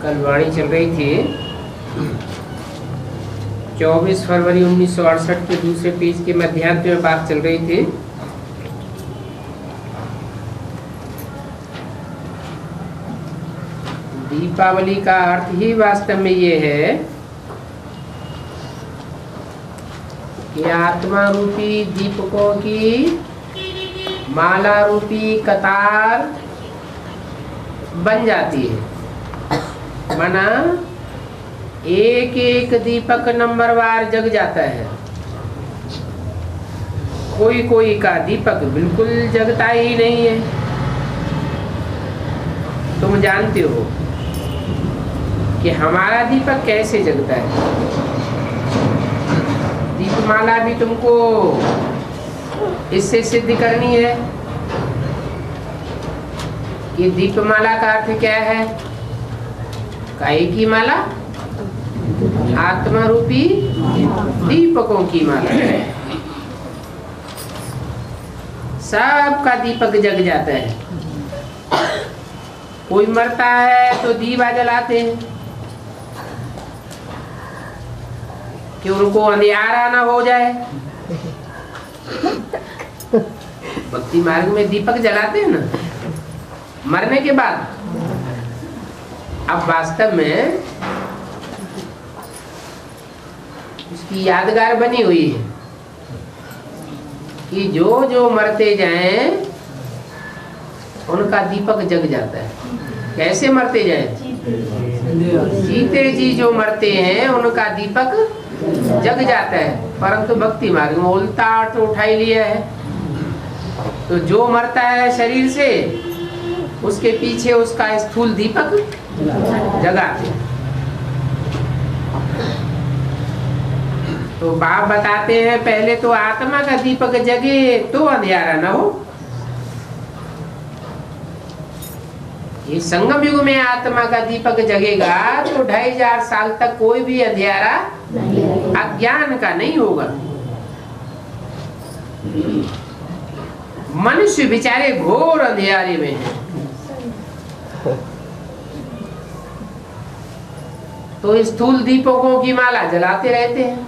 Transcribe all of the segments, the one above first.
कल वाणी चल रही थी 24 फरवरी 1968 के दूसरे पेज के मध्यांत में बात चल रही थी। दीपावली का अर्थ ही वास्तव में ये है कि आत्मा रूपी दीपकों की माला रूपी कतार बन जाती है। माना एक एक दीपक नंबरवार जग जाता है। कोई कोई का दीपक बिल्कुल जगता ही नहीं है। तुम जानते हो कि हमारा दीपक कैसे जगता है। दीपमाला भी तुमको इससे सिद्ध करनी है कि दीपमाला का अर्थ क्या है। काहे की माला? आत्मा रूपी दीपकों की माला। सबका दीपक जग जाता है। कोई मरता है तो दीवा जलाते हैं कि उनको अंधियारा ना हो जाए। भक्ति मार्ग में दीपक जलाते हैं ना मरने के बाद। अब वास्तव में उसकी यादगार बनी हुई है कि जो जो मरते जाएं उनका दीपक जग जाता है। कैसे मरते जाएं? जीते जी जो मरते हैं उनका दीपक जग जाता है। परंतु भक्ति मार्ग में उल्टा अर्थ उठा ही लिया है। तो जो मरता है शरीर से उसके पीछे उसका स्थूल दीपक जगाते हैं। तो बाप बताते हैं पहले तो आत्मा का दीपक जगे तो अंधियारा न हो। ये संगम युग में आत्मा का दीपक जगेगा तो 2500 साल तक कोई भी अंधियारा अज्ञान का नहीं होगा। मनुष्य बेचारे घोर अंधियारे में है। तो स्थूल दीपकों की माला जलाते रहते हैं।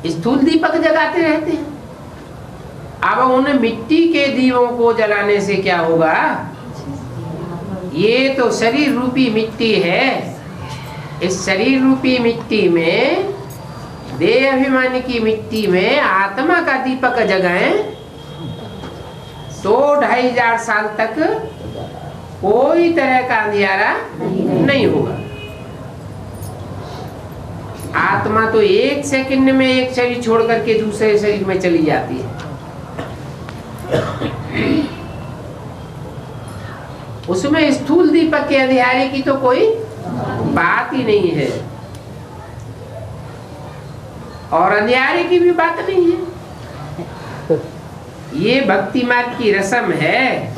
स्थूल दीपक जगाते रहते हैं। अब उन मिट्टी के दीवों को जलाने से क्या होगा? ये तो शरीर रूपी मिट्टी है। इस शरीर रूपी मिट्टी में, देह अभिमान की मिट्टी में आत्मा का दीपक जगाएं तो 2500 साल तक कोई तरह का अंधियारा नहीं होगा। आत्मा तो एक सेकंड में एक शरीर छोड़ करके दूसरे शरीर में चली जाती है। उसमें स्थूल दीपक के अंधियारे की तो कोई बात ही नहीं है और अंधियारे की भी बात नहीं है। ये भक्ति मार्ग की रस्म है।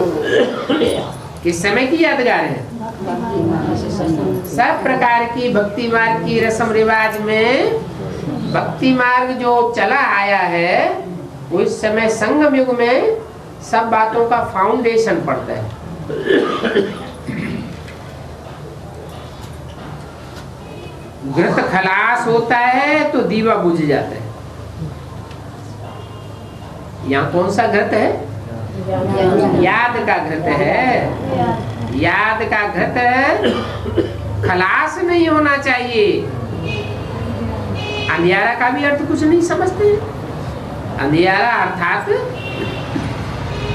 किस समय की यादगार है? सब प्रकार की भक्ति मार्ग की रस्म रिवाज में भक्ति मार्ग जो चला आया है उस समय संगम युग में सब बातों का फाउंडेशन पड़ता है। घृत खलास होता है तो दीवा बुझ जाता है। यहाँ कौन सा घृत है? याद का घृत है। याद का घृत खलास नहीं होना चाहिए। अंधियारा का भी अर्थ कुछ नहीं समझते। अंधियारा अर्थात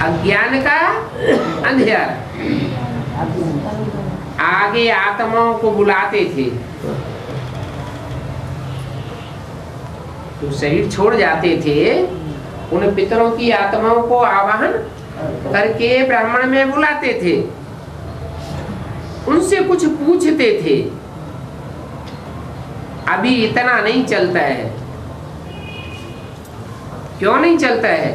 अज्ञान का अंधियारा। आगे आत्माओं को बुलाते थे तो शरीर छोड़ जाते थे। उन पितरों की आत्माओं को आवाहन करके ब्राह्मण में बुलाते थे। उनसे कुछ पूछते थे। अभी इतना नहीं चलता है। क्यों नहीं चलता है?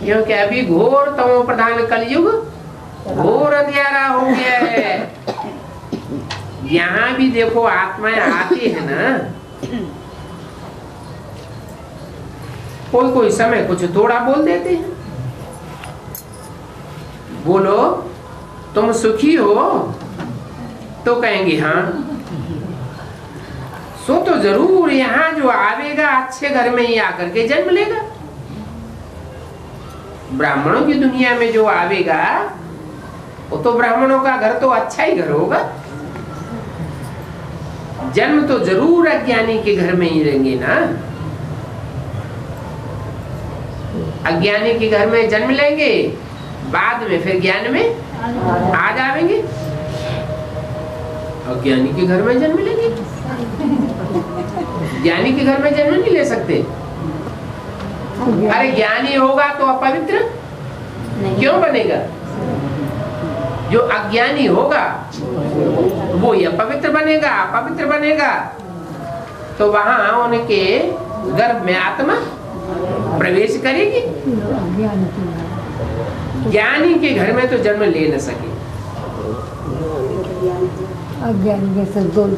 क्योंकि अभी घोर तमो प्रधान कलयुग घोर अंधियारा हो गया है। यहाँ भी देखो आत्माएं आती है ना, कोई कोई समय कुछ थोड़ा बोल देते हैं। बोलो तुम सुखी हो? तो कहेंगे हाँ। सो तो जरूर यहाँ जो आवेगा अच्छे घर में ही आकर के जन्म लेगा। ब्राह्मणों की दुनिया में जो आवेगा वो तो ब्राह्मणों का घर तो अच्छा ही घर होगा। जन्म तो जरूर अज्ञानी के घर में ही रहेंगे ना। अज्ञानी के घर में जन्म लेंगे, बाद में फिर ज्ञान में आ जाएंगे। अज्ञानी के घर में जन्म लेंगे, ज्ञानी के घर में जन्म नहीं ले सकते। अरे ज्ञानी होगा तो अपवित्र क्यों बनेगा? जो अज्ञानी होगा वो ही अपवित्र बनेगा। अपवित्र बनेगा तो वहां उनके गर्भ में आत्मा प्रवेश करेगी। ज्ञानी के घर में तो जन्म ले न सके,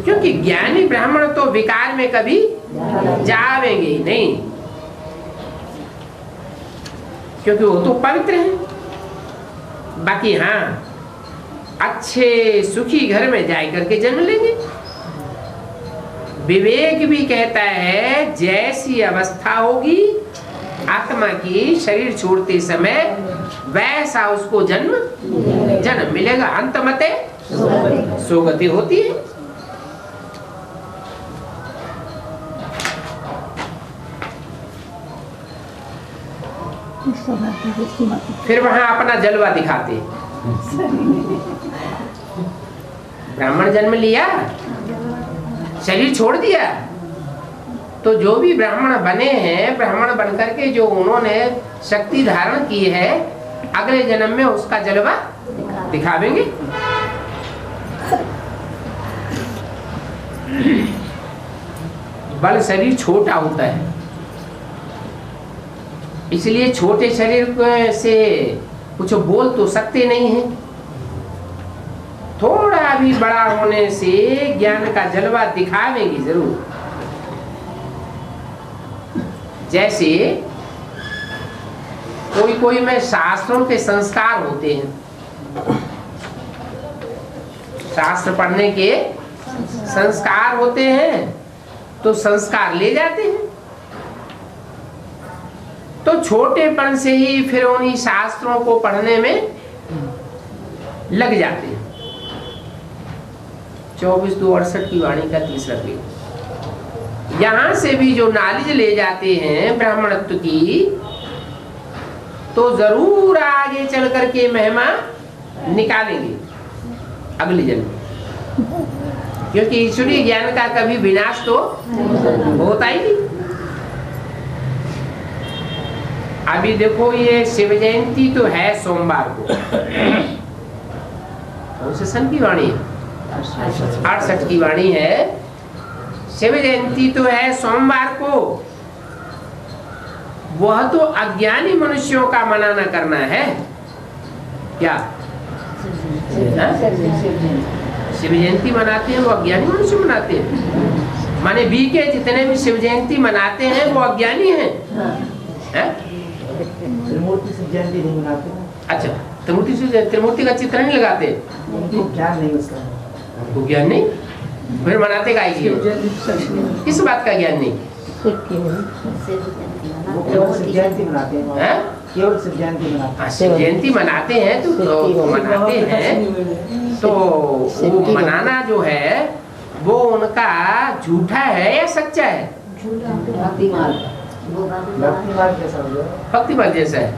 क्योंकि ज्ञानी ब्राह्मण तो विकार में कभी जावेंगे ही नहीं, क्योंकि वो तो पवित्र है। बाकी हाँ, अच्छे सुखी घर में जाए करके जन्म लेंगे। विवेक भी कहता है जैसी अवस्था होगी आत्मा की शरीर छोड़ते समय, वैसा उसको जन्म मिलेगा। अंतमते सोगति होती है। फिर वहां अपना जलवा दिखाते। ब्राह्मण जन्म लिया, शरीर छोड़ दिया, तो जो भी ब्राह्मण बने हैं, ब्राह्मण बनकर के जो उन्होंने शक्ति धारण की है, अगले जन्म में उसका जलवा दिखावेंगे। बल शरीर छोटा होता है, इसलिए छोटे शरीर से कुछ बोल तो सकते नहीं हैं। थोड़ा भी बड़ा होने से ज्ञान का जलवा दिखावेंगे जरूर। जैसे कोई में शास्त्रों के संस्कार होते हैं, शास्त्र पढ़ने के संस्कार होते हैं, तो संस्कार ले जाते हैं। तो छोटेपन से ही फिर उन्हीं शास्त्रों को पढ़ने में लग जाते हैं। 24-2-68 की वाणी का 3रा पेज। यहां से भी जो नॉलेज ले जाते हैं ब्राह्मणत्व की, तो जरूर आगे चल करके महिमा निकालेंगे अगले जन्म, क्योंकि ईश्वरीय ज्ञान का कभी विनाश तो होता ही नहीं। अभी देखो, ये शिव जयंती तो है सोमवार को। कौन से सन की वाणी है? 68 की वाणी है। शिव जयंती तो है सोमवार को। वह तो अज्ञानी मनुष्यों का मनाना करना है क्या? शिव जयंती मनाते हैं वो अज्ञानी मनुष्य मनाते हैं। माने बी के जितने भी शिव जयंती मनाते हैं वो अज्ञानी हैं। त्रिमूर्ति शिव जयंती नहीं मनाते। अच्छा, त्रिमूर्ति का चित्र नहीं लगाते? ज्ञान नहीं उसका। वो ज्ञान नहीं, फिर मनाते का किस बात का ज्ञान नहीं? वो केवल शिव जयंती मनाते हैं। केवल शिव जयंती मनाते हैं। शिव जयंती मनाते हैं तो मनाते हैं, तो वो मनाना जो है वो उनका झूठा है या सच्चा है? भक्ति मार्ग जैसा हो गया। भक्ति मार्ग जैसा है।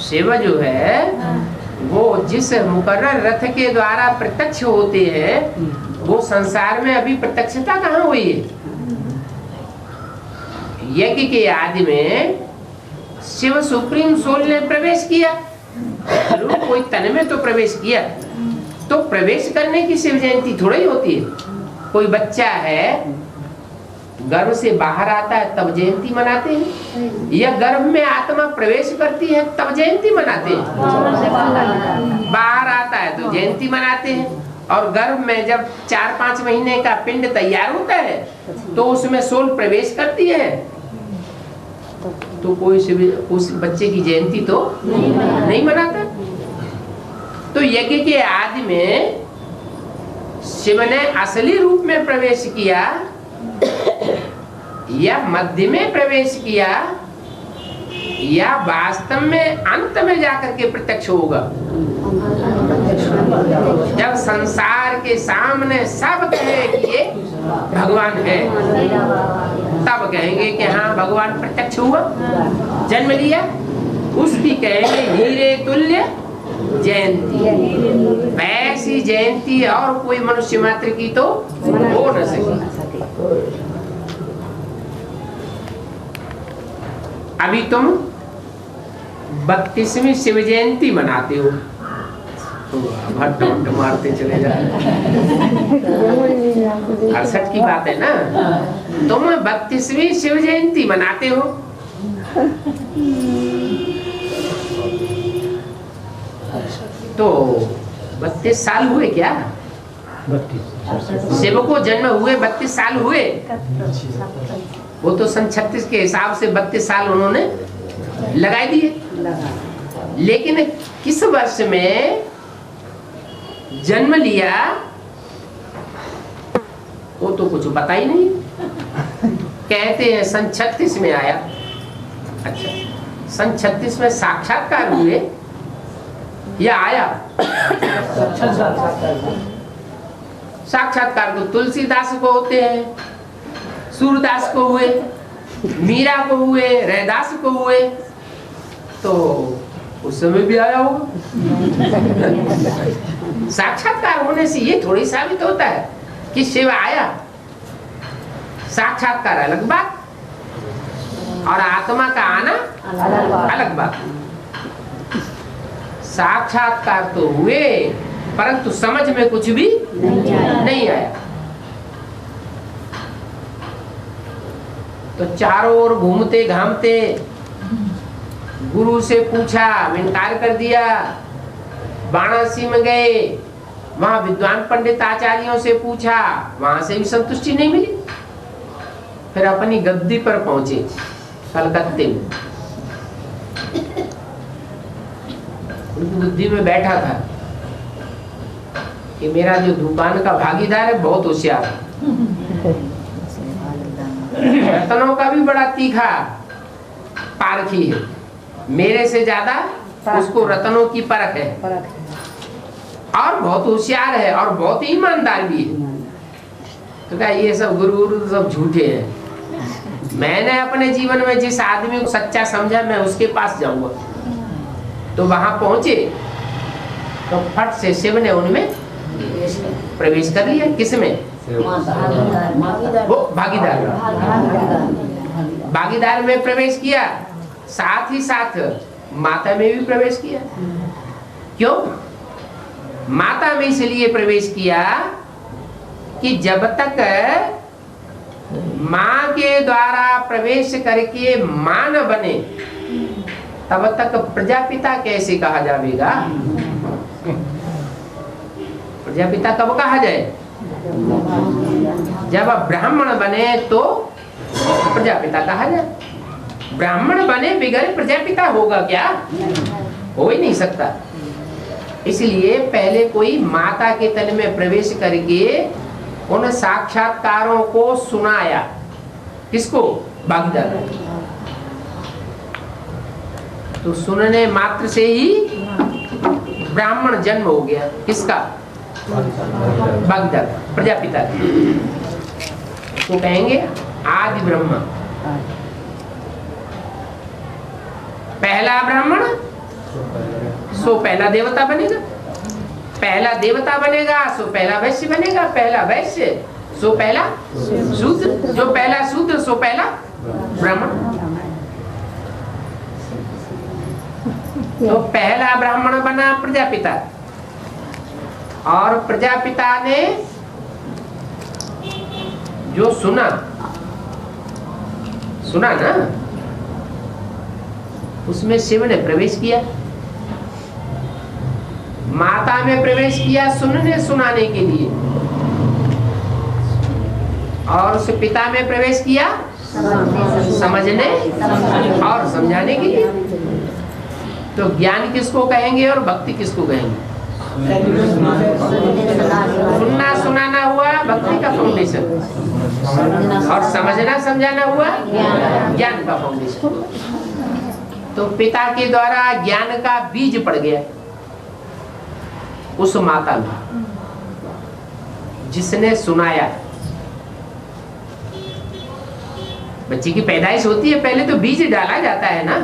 शिव जो है वो जिस मुकर्रर रथ के द्वारा प्रत्यक्ष होते हैं, वो संसार में अभी प्रत्यक्षता कहाँ हुई है? यज्ञ के आदि में शिव सुप्रीम सोल ने प्रवेश किया, जरूर कोई तन में तो प्रवेश किया। तो प्रवेश करने की शिव जयंती थोड़ा ही होती है। कोई बच्चा है गर्भ से बाहर आता है तब जयंती मनाते हैं, या गर्भ में आत्मा प्रवेश करती है तब जयंती मनाते हैं? बाहर आता है तो जयंती मनाते हैं। और गर्भ में जब 4-5 महीने का पिंड तैयार होता है तो उसमें सोल प्रवेश करती है तो कोई उस बच्चे की जयंती तो नहीं मनाता। तो यज्ञ के आदि में शिव ने असली रूप में प्रवेश किया या मध्य में प्रवेश किया या वास्तव में अंत में जाकर के प्रत्यक्ष होगा। जब संसार के सामने सब कहे कि ये भगवान है, तब कहेंगे कि हाँ भगवान प्रत्यक्ष हुआ, जन्म लिया। उसकी कहेंगे हीरे तुल्य जयंती। वैसी जयंती और कोई मनुष्य मात्र की तो हो न सके। अभी तुम 32वीं शिव जयंती मनाते हो, भट्ट मारते चले जा रहे। 68 की बात है ना। तुम 32वीं शिव जयंती मनाते हो, तो 32 साल हुए क्या? शिव को जन्म हुए 32 साल हुए। वो तो सन 36 के हिसाब से 32 साल उन्होंने लगा दिए। लेकिन किस वर्ष में जन्म लिया वो तो कुछ पता ही नहीं। कहते हैं सन 36 में आया। अच्छा, सन 36 में साक्षात्कार हुए या आया? साक्षात्कार तो तुलसीदास को होते हैं, सूरदास को हुए, मीरा को हुए, रैदास को हुए, तो उस समय भी आया होगा। साक्षात्कार होने से ये थोड़ी साबित होता है कि शिव आया। साक्षात्कार अलग बात और आत्मा का आना अलग बात। साक्षात्कार तो हुए परंतु समझ में कुछ भी नहीं आया। तो चारों ओर घूमते घामते गुरु से पूछा, इनकार कर दिया। वाराणसी में गए, वहां विद्वान पंडित आचार्यों से पूछा, वहां से भी संतुष्टि नहीं मिली। फिर अपनी गद्दी पर पहुंचे कलकत्ते में। उनकी बुद्धि में बैठा था कि मेरा जो दुकान का भागीदार है बहुत होशियार है, रत्नों का भी बड़ा तीखा पारखी है, मेरे से ज्यादा उसको रत्नों की परख है और बहुत होशियार है और बहुत ईमानदार भी है। तो क्या ये सब गुरु सब झूठे हैं। मैंने अपने जीवन में जिस आदमी को सच्चा समझा मैं उसके पास जाऊंगा। तो वहां पहुंचे तो फट से शिव ने उनमें प्रवेश कर लिया। किसमें? वो भागीदार में प्रवेश किया, साथ ही साथ माता में भी प्रवेश किया। क्यों? माता में इसलिए प्रवेश किया कि जब तक माँ के द्वारा प्रवेश करके माँ न बने तब तक प्रजापिता कैसे कहा जाएगा? प्रजापिता कब कहा जाए? जब ब्राह्मण बने तो प्रजापिता कहा जाए। ब्राह्मण बने बिगड़ प्रजापिता होगा क्या? हो ही नहीं सकता। इसलिए पहले कोई माता के तन में प्रवेश करके उन साक्षात्कारों को सुनाया। किसको? भागीदार। तो सुनने मात्र से ही ब्राह्मण जन्म हो गया। किसका? भागीदार, प्रजापिता। तो कहेंगे आदि ब्रह्मा। पहला ब्राह्मण सो पहला देवता बनेगा, पहला देवता बनेगा सो पहला वैश्य बनेगा, पहला वैश्य सो पहला शूद्र, जो पहला शूद्र सो पहला ब्राह्मण। तो पहला ब्राह्मण बना प्रजापिता और प्रजापिता ने जो सुना ना, उसमें शिव ने प्रवेश किया। माता में प्रवेश किया सुनने सुनाने के लिए और उस पिता में प्रवेश किया समझने और समझाने के लिए। तो ज्ञान किसको कहेंगे और भक्ति किसको कहेंगे? सुनना सुनाना हुआ भक्ति का फाउंडेशन, और समझना समझाना हुआ ज्ञान का फाउंडेशन। तो पिता के द्वारा ज्ञान का बीज पड़ गया उस माता में जिसने सुनाया। बच्चे की पैदाइश होती है, पहले तो बीज डाला जाता है ना,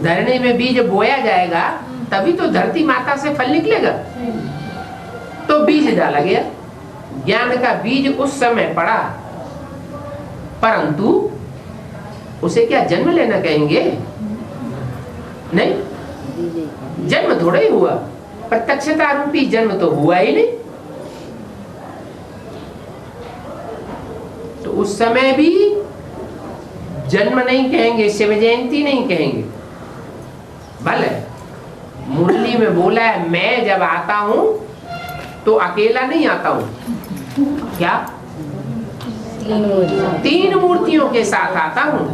धरने में बीज बोया जाएगा तभी तो धरती माता से फल निकलेगा। तो बीज डाला गया, ज्ञान का बीज उस समय पड़ा, परंतु उसे क्या जन्म लेना कहेंगे? नहीं, जन्म थोड़ा ही हुआ, प्रत्यक्षता रूपी जन्म तो हुआ ही नहीं। तो उस समय भी जन्म नहीं कहेंगे, शिव जयंती नहीं कहेंगे। भले मुरली में बोला है, मैं जब आता हूं तो अकेला नहीं आता हूं, क्या 3 मूर्तियों के साथ आता हूं।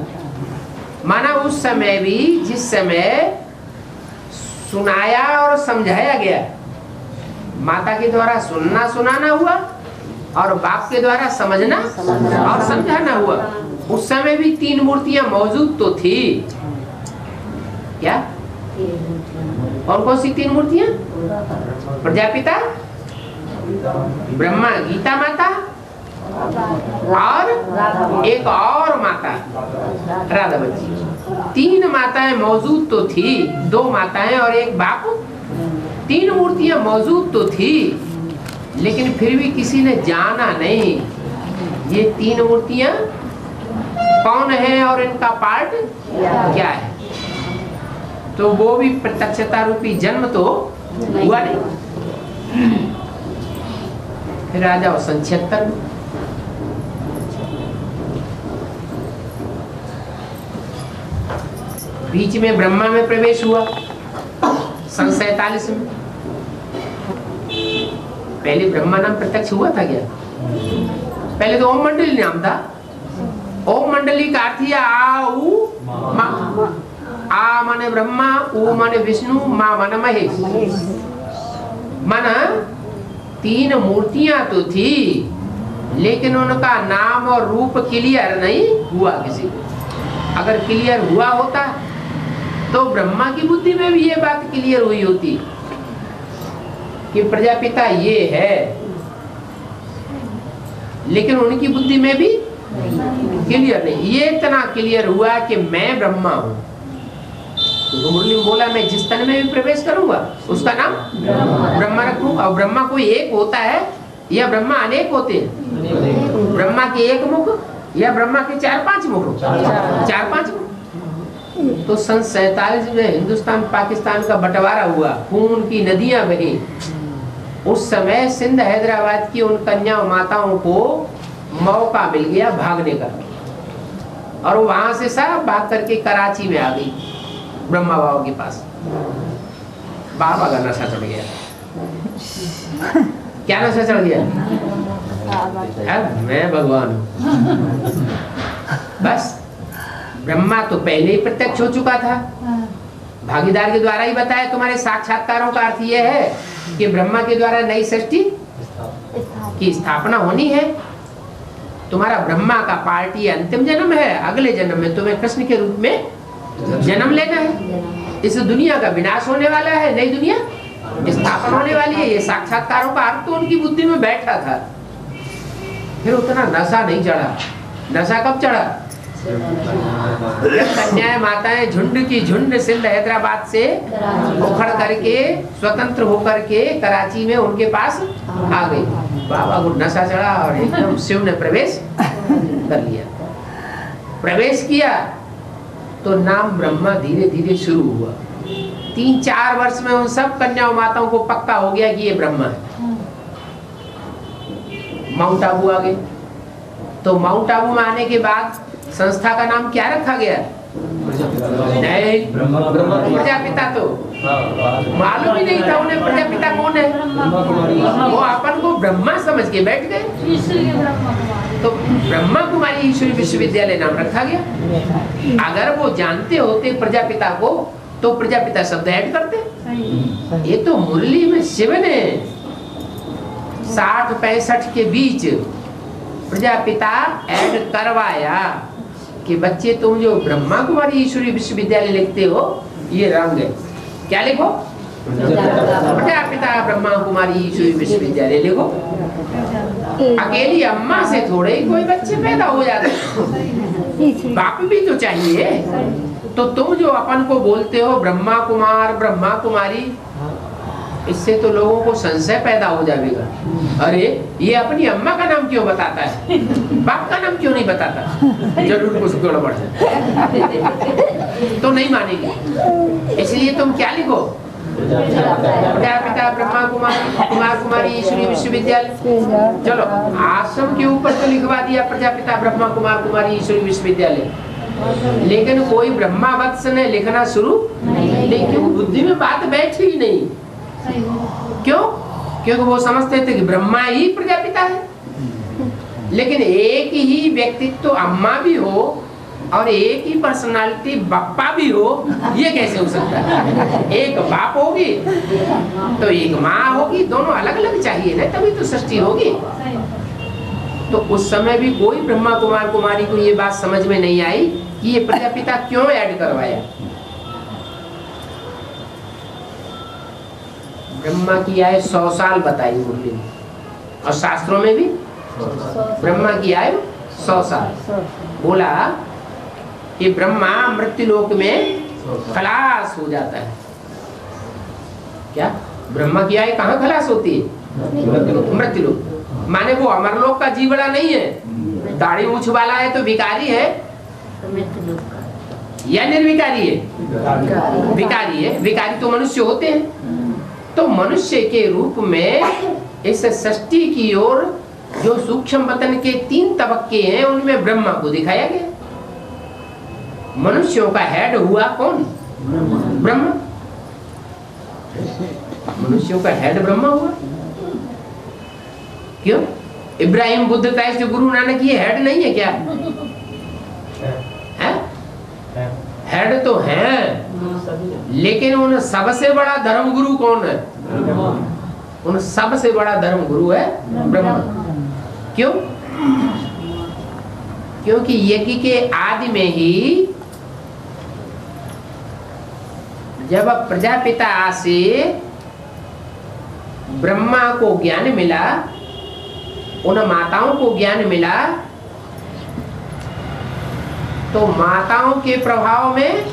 माना उस समय भी जिस समय सुनाया और समझाया गया, माता के द्वारा सुनना सुनाना हुआ और बाप के द्वारा समझना और समझाना हुआ, उस समय भी 3 मूर्तियां मौजूद तो थी। क्या? और कौन सी 3 मूर्तियां? प्रजापिता, ब्रह्मा, गीता माता और एक और माता राधा बच्ची। 3 माताएं मौजूद तो थी, 2 माताएं और एक बाप। 3 मूर्तियां मौजूद तो थी, लेकिन फिर भी किसी ने जाना नहीं ये 3 मूर्तियां कौन है और इनका पार्ट क्या है। तो वो भी प्रत्यक्षता रूपी जन्म तो हुआ नहीं। फिर आ जाओ संक्षेत्र। बीच में ब्रह्मा में प्रवेश हुआ सन 47 में। पहले ब्रह्मा नाम प्रत्यक्ष हुआ था क्या? पहले तो ओम मंडली नाम था। ओम मंडली का अर्थ है आ उ मा। आ माने ब्रह्मा, उ माने विष्णु, मा माने महेश। माना 3 मूर्तियां तो थी, लेकिन उनका नाम और रूप क्लियर नहीं हुआ किसी को। अगर क्लियर हुआ होता तो ब्रह्मा की बुद्धि में भी ये बात क्लियर हुई होती कि प्रजापिता ये है, लेकिन उनकी बुद्धि में भी क्लियर नहीं। ये इतना क्लियर हुआ कि मैं ब्रह्मा हूं। तो मुरली में बोला, मैं जिस तन में भी प्रवेश करूंगा उसका नाम ब्रह्मा रखूंगा। और ब्रह्मा कोई एक होता है या ब्रह्मा अनेक होते हैं? ब्रह्मा के 1 मुख या ब्रह्मा के 4-5 मुख? 4-5 मुख। तो सन 47 में हिंदुस्तान पाकिस्तान का बंटवारा हुआ, खून की नदियां बही। उस समय सिंध हैदराबाद की उन कन्या माताओं को मौका मिल गया भागने का, और वहां से सब भाग करके कराची में आ गई ब्रह्मा बाबा के पास। बाबा का नशा चढ़ गया। क्या नशा चढ़ गया? मैं भगवान हूं। बस ब्रह्मा तो पहले ही प्रत्यक्ष हो चुका था, भागीदार के द्वारा ही बताया। तुम्हारे साक्षात्कारों का अर्थ यह है कि ब्रह्मा के द्वारा नई सृष्टि की स्थापना होनी है। तुम्हारा ब्रह्मा का पार्टी अंतिम जन्म है, अगले जन्म में तुम्हें कृष्ण के रूप में जन्म लेना है। इस दुनिया का विनाश होने वाला है, नई दुनिया स्थापना होने वाली है। ये साक्षात्कारों का अर्थ तो उनकी बुद्धि में बैठा था। फिर उतना नशा नहीं चढ़ा। नशा कब चढ़ा? कन्याएं माताएं झुंड की झुंड सिंध हैदराबाद से उखड़ करके स्वतंत्र होकर के कराची में उनके पास आ गई। बाबा को नशा चढ़ा और एकदम शिव ने प्रवेश कर लिया। प्रवेश किया तो नाम ब्रह्मा धीरे धीरे शुरू हुआ। 3-4 वर्ष में उन सब कन्याओं माताओं को पक्का हो गया कि ये ब्रह्मा है। माउंट आबू आ गए। तो माउंट आबू में आने के बाद संस्था का नाम क्या रखा गया? नहीं, प्रजापिता। तो मालूम ही नहीं था उन्हें प्रजापिता कौन है। वो अपन को ब्रह्मा समझ के बैठ गए। तो ब्रह्मा कुमारी ईश्वरी विश्वविद्यालय नाम रखा गया। अगर वो जानते होते प्रजापिता को तो प्रजापिता शब्द ऐड करते। ये तो मुरली में शिव ने 60-65 के बीच प्रजापिता ऐड करवाया कि बच्चे तुम जो ब्रह्मा कुमारी ईश्वरी विश्वविद्यालय लिखते हो ये रंग है, क्या लिखो? प्रजापिता ब्रह्मा कुमारी ईश्वरी विश्वविद्यालय लिखो। अकेली अम्मा से थोड़े ही कोई बच्चे पैदा हो जाते, बाप भी तो चाहिए। तो तुम जो अपन को बोलते हो ब्रह्मा कुमार ब्रह्मा कुमारी, इससे तो लोगों को संशय पैदा हो जाएगा, अरे ये अपनी अम्मा का नाम क्यों बताता है, बाप का नाम क्यों नहीं बताता, जरूर कुछ गड़बड़ है। तो नहीं मानेंगे, इसलिए तुम क्या लिखो? प्रजापिता ब्रह्मा कुमार कुमारी ईश्वरी विश्वविद्यालय। चलो आश्रम के ऊपर तो लिखवा दिया प्रजापिता ब्रह्मा कुमार कुमारी ईश्वरी विश्वविद्यालय, लेकिन कोई ब्रह्मा वत्स ने लिखना शुरू नहीं, क्यों? बुद्धि में बात बैठी ही नहीं। क्यों? क्योंकि वो समझते थे कि ब्रह्मा ही प्रजापिता है। लेकिन एक ही व्यक्तित्व तो अम्मा भी हो और एक ही पर्सनालिटी बापा भी हो, ये कैसे हो सकता है? एक बाप होगी तो एक माँ होगी, दोनों अलग अलग चाहिए ना, तभी तो सृष्टि होगी। तो उस समय भी कोई ब्रह्मा कुमार कुमारी को ये बात समझ में नहीं आई कि ये प्रजापिता क्यों ऐड करवाया। ब्रह्मा की आयु 100 साल बताई मुरली में, और शास्त्रों में भी ब्रह्मा की आयु 100 साल। बोला कि ब्रह्मा मृत्युलोक में खलास हो जाता है। क्या ब्रह्मा की आयु कहाँ खलास होती है? मृत्युलोक। माने वो अमरलोक का जीवड़ा नहीं है, दाढ़ी मूछ वाला है तो विकारी है या निर्विकारी है? विकारी है। विकारी तो मनुष्य होते हैं। तो मनुष्य के रूप में इस सृष्टि की ओर जो सूक्ष्म वतन के 3 तबक्के हैं उनमें ब्रह्मा को दिखाया गया। मनुष्यों का हेड हुआ कौन? ब्रह्मा। मनुष्यों का हेड ब्रह्मा हुआ। क्यों? इब्राहिम बुद्ध क्राइस्ट गुरु नानक ये हेड नहीं है क्या? है? हेड तो है, लेकिन उन सबसे बड़ा धर्म गुरु कौन है? उन सबसे बड़ा धर्म गुरु है ब्रह्मा। क्यों? क्योंकि यज्ञ के आदि में ही जब प्रजापिता से ब्रह्मा को ज्ञान मिला, उन माताओं को ज्ञान मिला, तो माताओं के प्रभाव में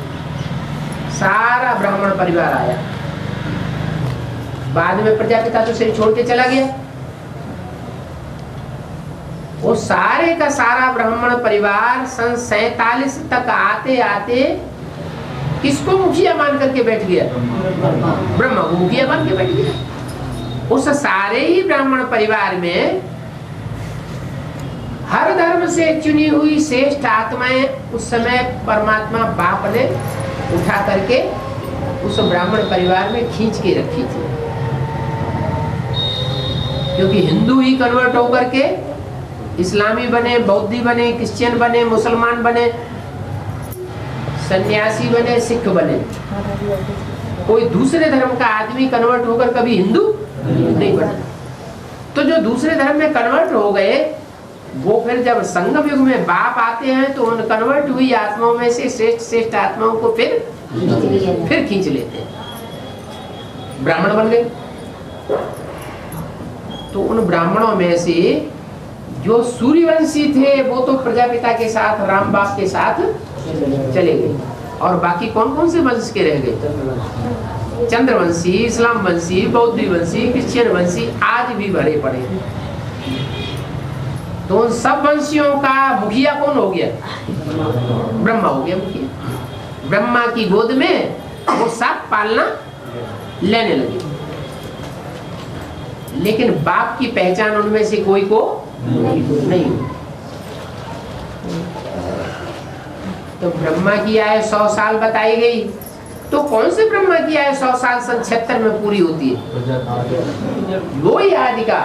सारा ब्राह्मण परिवार आया। बाद में प्रजापिता तो शरीर छोड़ के चला गया। वो सारे का सारा ब्राह्मण परिवार सन 47 तक आते आते किसको मुखिया मान करके बैठ गया? ब्रह्मा को मुखिया मान के बैठ गया। उस सारे ही ब्राह्मण परिवार में हर धर्म से चुनी हुई श्रेष्ठ आत्माएं उस समय परमात्मा बाप ने उठा करके उस ब्राह्मण परिवार में खींच के रखी थी। क्योंकि हिंदू ही कन्वर्ट होकर के इस्लामी बने, बौद्धी बने, क्रिश्चियन बने, मुसलमान बने, सन्यासी बने, सिख बने, कोई दूसरे धर्म का आदमी कन्वर्ट होकर कभी हिंदू नहीं बना। तो जो दूसरे धर्म में कन्वर्ट हो गए वो फिर जब संगम युग में बाप आते हैं तो उन कन्वर्ट हुई आत्माओं में से श्रेष्ठ श्रेष्ठ आत्माओं को फिर खींच लेते हैं, ब्राह्मण बन गए। तो उन ब्राह्मणों में से जो सूर्यवंशी थे वो तो प्रजापिता के साथ, राम बाप के साथ चले गए, और बाकी कौन कौन से वंश के रह गए? चंद्रवंशी, इस्लाम वंशी, बौद्धी वंशी, क्रिश्चियन वंशी आज भी भरे पड़े। तो उन सब वंशियों का मुखिया कौन हो गया? ब्रह्मा हो गया मुखिया। ब्रह्मा की गोद में वो सब पालना लेने लगे, लेकिन बाप की पहचान उनमें से कोई को नहीं। तो ब्रह्मा की आयु 100 साल बताई गई, तो कौन से ब्रह्मा की आयु 100 साल सन 76 में पूरी होती है? वो ही आदि का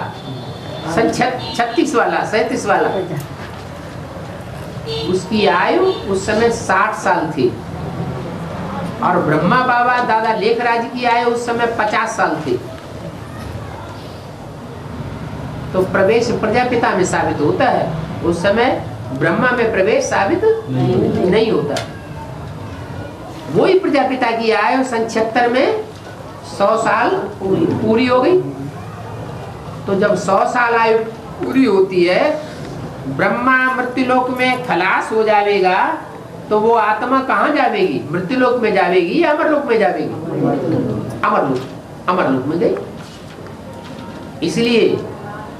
सन 36 वाला 37 वाला, उसकी आयु उस समय 60 साल थी। और ब्रह्मा बाबा दादा लेखराज की आयु उस समय 50 साल थी। तो प्रवेश प्रजापिता में साबित होता है, उस समय ब्रह्मा में प्रवेश साबित नहीं होता। वही प्रजापिता की आयु सन 76 में 100 साल पूरी हो गई। तो जब 100 साल आयु पूरी होती है, ब्रह्मा मृत्युलोक में खलास हो जाएगा, तो वो आत्मा कहाँ जाएगी? मृत्युलोक में जाएगी या अमरलोक में जाएगी? अमरलोक में गई। इसलिए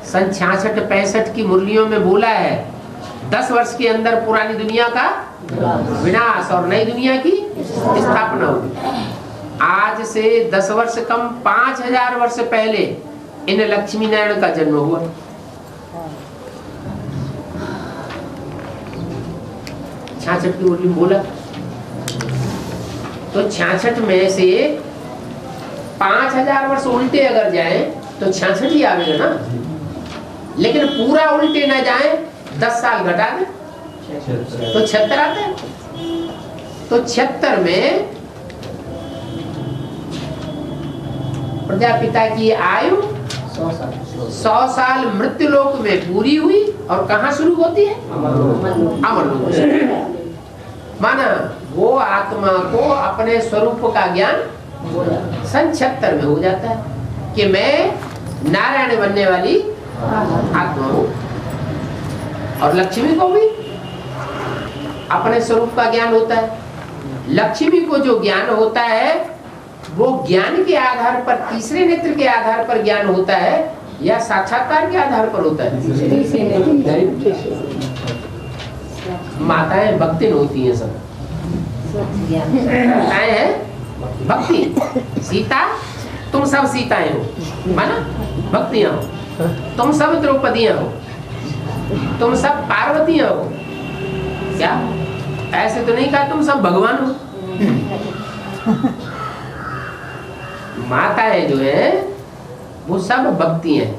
सन 66-65 की मुरलियों में बोला है, 10 वर्ष के अंदर पुरानी दुनिया का विनाश और नई दुनिया की स्थापना होगी। आज से 10 वर्ष कम 5000 वर्ष पहले इन लक्ष्मी नारायण का जन्म हुआ। छाछठ की मुरली में बोला। तो 66 में से 5000 वर्ष उल्टे अगर जाए तो 66 ही आवेगा ना। लेकिन पूरा उल्टे ना जाए, 10 साल घटा दे तो 76 आते हैं। तो 76 में प्रजापिता की आयु 100 साल मृत्युलोक में पूरी हुई और कहाँ शुरू होती है? अमरलोक। माना वो आत्मा को अपने स्वरूप का ज्ञान सन 76 में हो जाता है कि मैं नारायण बनने वाली आत्मा हूँ। और लक्ष्मी को भी अपने स्वरूप का ज्ञान होता है। लक्ष्मी को जो ज्ञान होता है वो ज्ञान के आधार पर, तीसरे नेत्र के आधार पर ज्ञान होता है या साक्षात्कार के आधार पर होता है? माताएं भक्ति होती हैं, सब माताएं हैं भक्ति। सीता, तुम सब सीताएं हो, माना भक्तियां हो। तुम सब द्रौपदियां हो, तुम सब पार्वतियां हो। क्या ऐसे तो नहीं कहा तुम सब भगवान हो? माताएं जो है वो सब भक्ति हैं।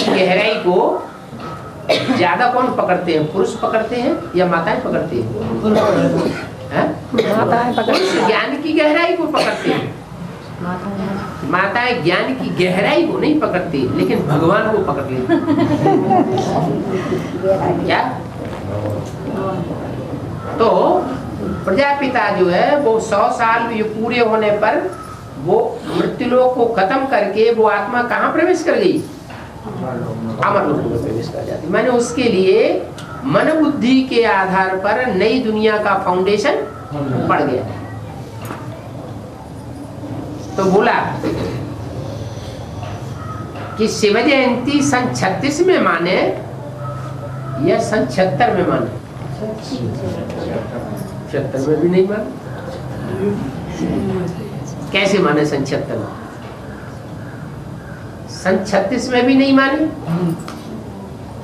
गहराई को ज्यादा कौन पकड़ते हैं? पुरुष पकड़ते हैं या माताएं पकड़ती हैं? माताएं पकड़ती हैं। ज्ञान की गहराई को पकड़ते हैं। माताएं ज्ञान की गहराई को नहीं पकड़ती, लेकिन भगवान को पकड़ लेती। क्या? तो प्रजापिता जो है वो 100 साल पूरे होने पर वो मृत्युलोक को खत्म करके वो आत्मा कहाँ प्रवेश कर गई? अमरलोक में प्रवेश कर जाती। मैंने उसके लिए मन बुद्धि के आधार पर नई दुनिया का फाउंडेशन पड़ गया। तो बोला कि शिव जयंती सन 36 में माने या सन 76 में माने? 76 में भी नहीं माने। कैसे माने सन 76 में? सन 36 में भी नहीं माने।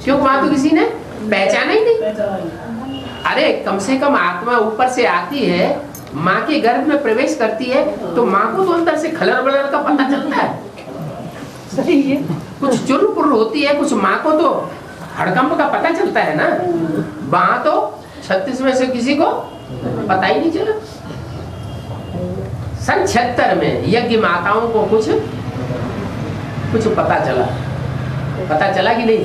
क्यों? वहां तो किसी ने पहचाना ही नहीं। अरे कम से कम आत्मा ऊपर से आती है, माँ के गर्भ में प्रवेश करती है, तो माँ को तो अंदर से खलर बलर का पता चलता है। सही है। कुछ चुर-पुर होती है, कुछ माँ को तो हड़कंप का पता चलता है ना। वहां तो 36 में से किसी को पता ही नहीं चला। सन 76 में यज्ञ माताओं को कुछ पता चला कि नहीं?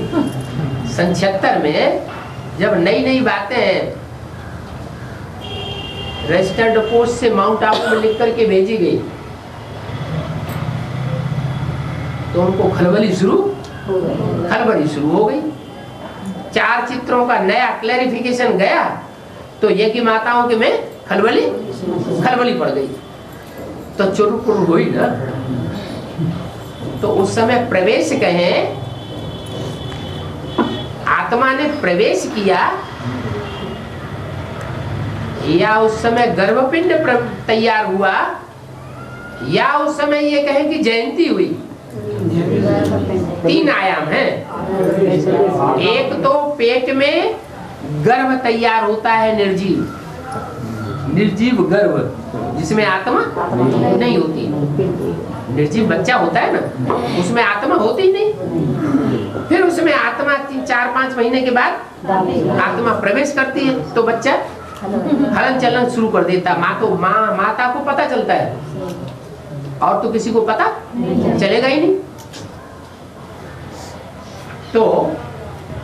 सन 76 में जब नई नई बातें रजिस्टर्ड पोस्ट से माउंट आबू में लिख करके भेजी गई, तो उनको खलबली शुरू हो गई। 4 चित्रों का नया क्लैरिफिकेशन गया तो यज्ञ माताओं के में खलबली पड़ गई। तो चुरुपुर हुई ना। तो उस समय प्रवेश कहें, आत्मा ने प्रवेश किया, या उस समय गर्भपिंड तैयार हुआ, या उस समय ये कहें कि जयंती हुई। 3 आयाम है। एक तो पेट में गर्भ तैयार होता है, निर्जीव गर्भ, जिसमें आत्मा नहीं होती। निर्जीव बच्चा होता है ना, उसमें आत्मा होती ही नहीं। फिर उसमें आत्मा 3-4-5 महीने के बाद आत्मा प्रवेश करती है, तो बच्चा हलन चलन शुरू कर देता। माता को पता चलता है, और तो किसी को पता चलेगा ही नहीं। तो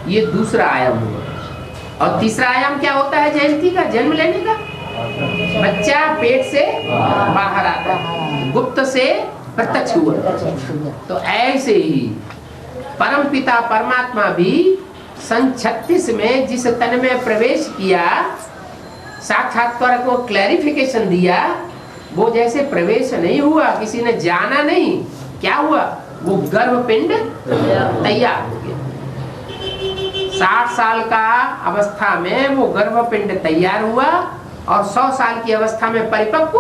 ये दूसरा आयाम हुआ। और तीसरा आयाम क्या होता है जयंती का? जन्म लेने का। बच्चा पेट से बाहर आता है, गुप्त से प्रत्यक्ष हुआ। तो ऐसे ही परम पिता परमात्मा भी सन 36 में जिस तन में प्रवेश किया, साक्षात्कार को क्लैरिफिकेशन दिया, वो जैसे प्रवेश नहीं हुआ, किसी ने जाना नहीं, क्या हुआ? वो गर्भपिंड तैयार हो गया। 60 साल का अवस्था में वो गर्भपिंड तैयार हुआ, और 100 साल की अवस्था में परिपक्व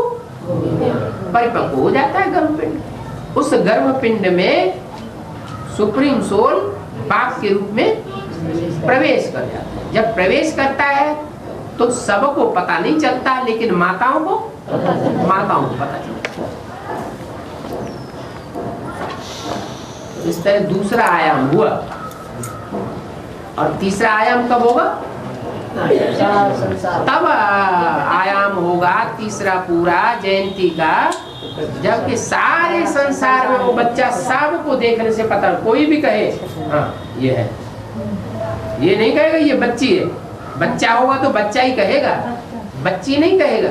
हो जाता है गर्भपिंड। उस गर्भपिंड में सुप्रीम सोल बाप के रूप में प्रवेश कर जाता है। जब प्रवेश करता है तो सबको पता नहीं चलता, लेकिन माताओं को पता चलता है। इस तरह दूसरा आयाम हुआ। और तीसरा आयाम कब होगा? तब आयाम होगा तीसरा पूरा जयंती का, जबकि सारे संसार में वो बच्चा सबको देखने से पता, कोई भी कहे हाँ ये है, ये नहीं कहेगा ये बच्ची है। बच्चा होगा तो बच्चा ही कहेगा, बच्ची नहीं कहेगा।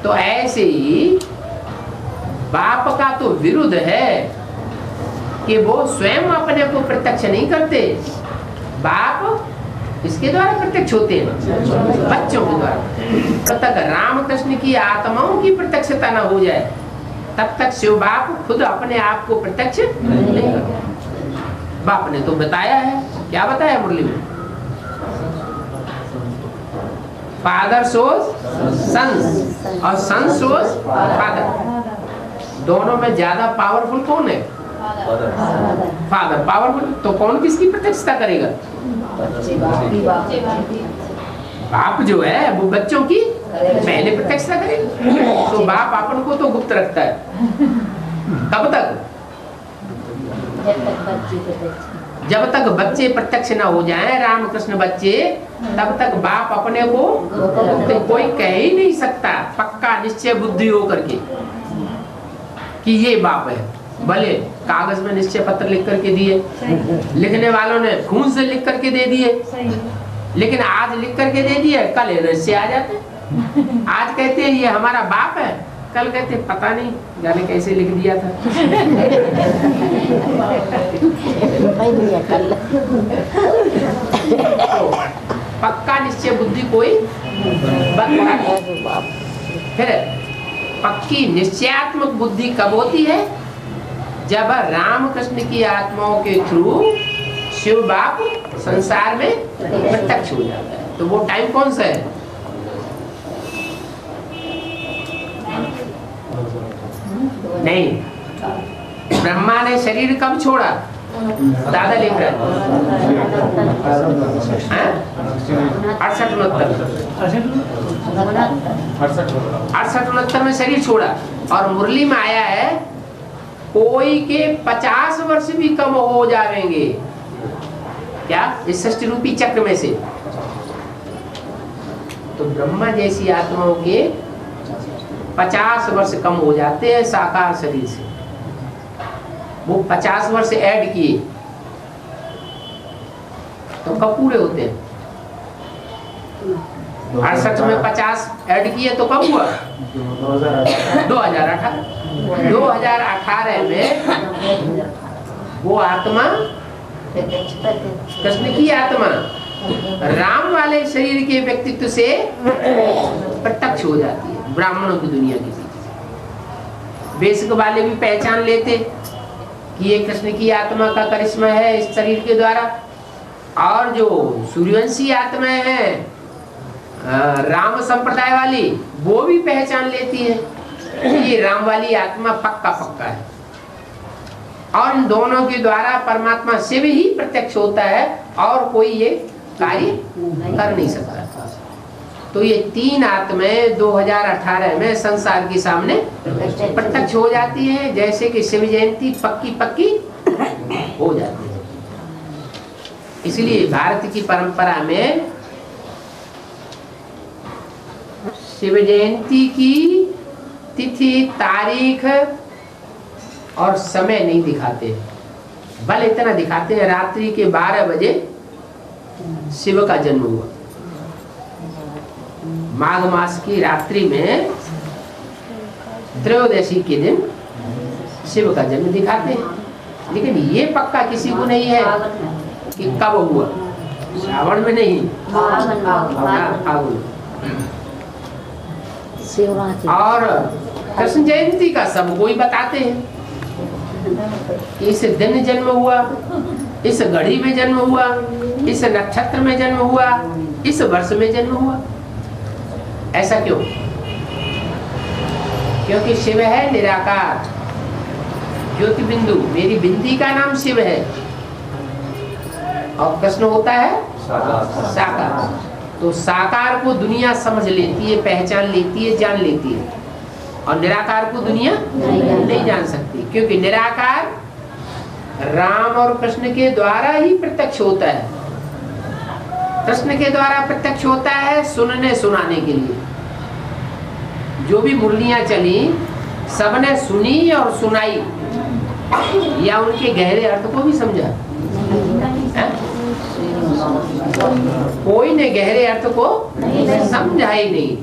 तो ऐसे ही बाप का तो विरुद्ध है कि वो स्वयं अपने को प्रत्यक्ष नहीं करते, बाप इसके द्वारा प्रत्यक्ष होते हैं, बच्चों के द्वारा। तब तक रामकृष्ण की आत्माओं की प्रत्यक्षता न हो जाए, तब तक शिव बाप खुद अपने आप को प्रत्यक्ष नहीं करते। बाप ने तो बताया है, क्या बताया मुरली में? फादर सोज सन्स और सन्स सोज फादर। दोनों में ज्यादा पावरफुल कौन है? Father powerful. तो कौन किसकी प्रत्यक्षता करेगा? बाप जो है वो बच्चों की पहले प्रत्यक्षता करेगा। तो बाप अपन को तो गुप्त रखता है। कब तक? जब तक बच्चे प्रत्यक्ष न हो जाएं, रामकृष्ण बच्चे, तब तक बाप अपने को तो कोई कह ही नहीं सकता पक्का निश्चय बुद्धि हो करके कि ये बाप है। भले कागज में निश्चय पत्र लिख करके दिए, लिखने वालों ने खून से लिख करके दे दिए, लेकिन आज लिख करके दे दिए, कल निश्चय आ जाते। आज कहते हैं ये हमारा बाप है, कल कहते पता नहीं जाने कैसे लिख दिया था। पक्का निश्चय बुद्धि कोई फिर पक्की निश्चयात्मक बुद्धि कब होती है? जब रामकृष्ण की आत्माओं के थ्रू शिव बाप संसार में प्रत्यक्ष हो जाता है। तो वो टाइम कौन सा है? नहीं, ब्रह्मा ने शरीर कब छोड़ा? दादा लिख रहे हैं 68-69 में शरीर छोड़ा। और मुरली में आया है कोई के 50 वर्ष भी कम हो जाएंगे, क्या इस सृष्टि रूपी चक्र में से। तो ब्रह्मा जैसी आत्माओं के 50 वर्ष कम हो जाते हैं साकार शरीर से। वो 50 वर्ष ऐड किए तो कब पूरे होते हैं? 68 में 50 ऐड किए तो कब हुआ? 2018 में वो आत्मा, कृष्ण की आत्मा, राम वाले शरीर के व्यक्तित्व से प्रत्यक्ष हो जाती है ब्राह्मणों की दुनिया की। वैश्य वाले भी पहचान लेते कि ये कृष्ण की आत्मा का करिश्मा है इस शरीर के द्वारा। और जो सूर्यवंशी आत्माएं हैं, राम संप्रदाय वाली, वो भी पहचान लेती है कि ये राम वाली आत्मा पक्का है। और इन दोनों के द्वारा परमात्मा शिव ही प्रत्यक्ष होता है और कोई ये कार्य कर नहीं सकता। तो ये 3 आत्माएं 2018 में संसार के सामने प्रत्यक्ष हो जाती है, जैसे कि शिव जयंती पक्की पक्की हो जाती है। इसलिए भारत की परंपरा में शिव जयंती की तिथि, तारीख और समय नहीं दिखाते, बल इतना दिखाते हैं रात्रि के 12 बजे शिव का जन्म हुआ। माघ मास की रात्रि में त्रयोदशी के दिन शिव का जन्म दिखाते हैं, लेकिन ये पक्का किसी को नहीं है कि कब हुआ। श्रावण में नहीं, फागुन। और कृष्ण जयंती का सब कोई बताते हैं, इस दिन जन्म हुआ, इस घड़ी में जन्म हुआ, इस नक्षत्र में जन्म हुआ, इस वर्ष में जन्म हुआ। ऐसा क्यों? क्योंकि शिव है निराकार, ज्योति बिंदु, मेरी बिंदी का नाम शिव है, और कृष्ण होता है साकार। तो साकार को दुनिया समझ लेती है, पहचान लेती है, जान लेती है, और निराकार को दुनिया नहीं जान सकती, क्योंकि निराकार राम और कृष्ण के द्वारा ही प्रत्यक्ष होता है। कृष्ण के द्वारा प्रत्यक्ष होता है सुनने सुनाने के लिए। जो भी मुरलियां चली सबने सुनी और सुनाई, या उनके गहरे अर्थ को भी समझा? कोई ने गहरे अर्थ को समझा ही नहीं।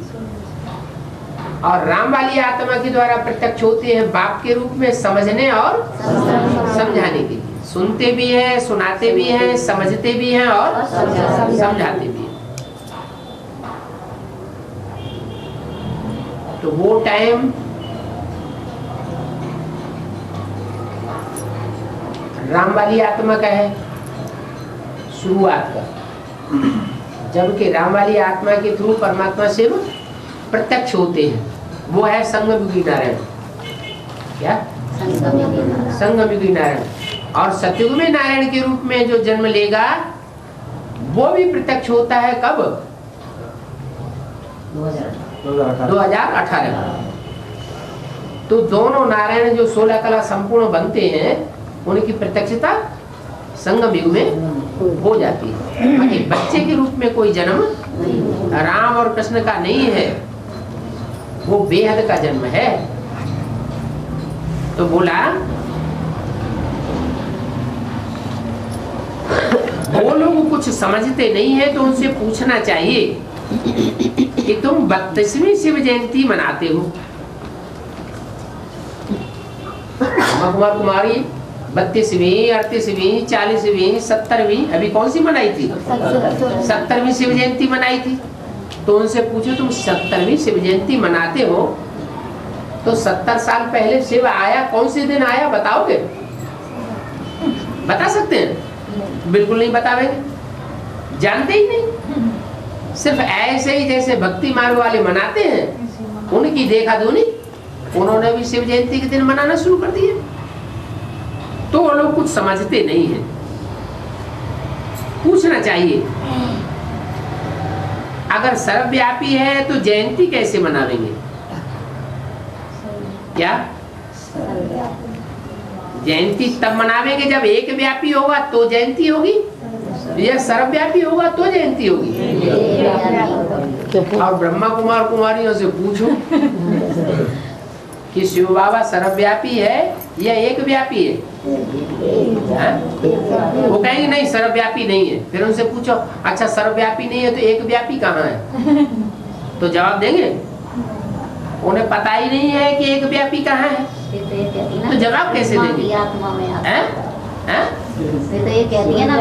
और राम वाली आत्मा के द्वारा प्रत्यक्ष होते हैं बाप के रूप में, समझने और समझाने के लिए। सुनते भी हैं, सुनाते भी हैं, समझते भी हैं और समझाते भी हैं। तो वो टाइम राम वाली आत्मा का है, शुरुआत का, जबकि राम वाली आत्मा के थ्रू परमात्मा शिव प्रत्यक्ष होते हैं। वो है संगमयुगी नारायण। क्या? संगमयुगी नारायण। और सतयुग में नारायण के रूप में जो जन्म लेगा वो भी प्रत्यक्ष होता है। कब? 2018 में। तो दोनों नारायण जो 16 कला संपूर्ण बनते हैं, उनकी प्रत्यक्षता संगम युग में हो जाती है। बाकी बच्चे के रूप में कोई जन्म राम और कृष्ण का नहीं है, वो बेहद का जन्म है। तो बोला वो लोग कुछ समझते नहीं है, तो उनसे पूछना चाहिए कि तुम 32वीं शिव जयंती मनाते हो। कुमार कुमारी 32वीं, 38वीं, 40वीं, 70वीं, अभी कौन सी मनाई थी? 70वीं शिव जयंती मनाई थी। तो उनसे पूछो तुम 70वीं शिव जयंती मनाते हो, तो 70 साल पहले शिव आया, कौन से दिन आया बताओगे? बता सकते हैं? बिल्कुल नहीं बतावेंगे, जानते ही नहीं। सिर्फ ऐसे ही जैसे भक्ति मार्ग वाले मनाते हैं, उनकी देखा धुनी उन्होंने भी शिव जयंती के दिन मनाना शुरू कर दिया। तो वो लोग कुछ समझते नहीं है। पूछना चाहिए, अगर सर्वव्यापी है तो जयंती कैसे मनावेंगे? क्या जयंती तब मनावेंगे जब एक व्यापी होगा तो जयंती होगी, या सर्वव्यापी होगा तो जयंती होगी? और ब्रह्मा कुमार कुमारियों से पूछो कि शिव बाबा सर्वव्यापी है या एक व्यापी है? वो कहेंगे नहीं सर्वव्यापी नहीं है। फिर उनसे पूछो अच्छा सर्वव्यापी नहीं है तो एक व्यापी कहाँ है? तो जवाब देंगे उन्हें पता ही नहीं है कि एक व्यापी कहाँ है, तो जवाब कैसे देंगे? तो ये कहती है ना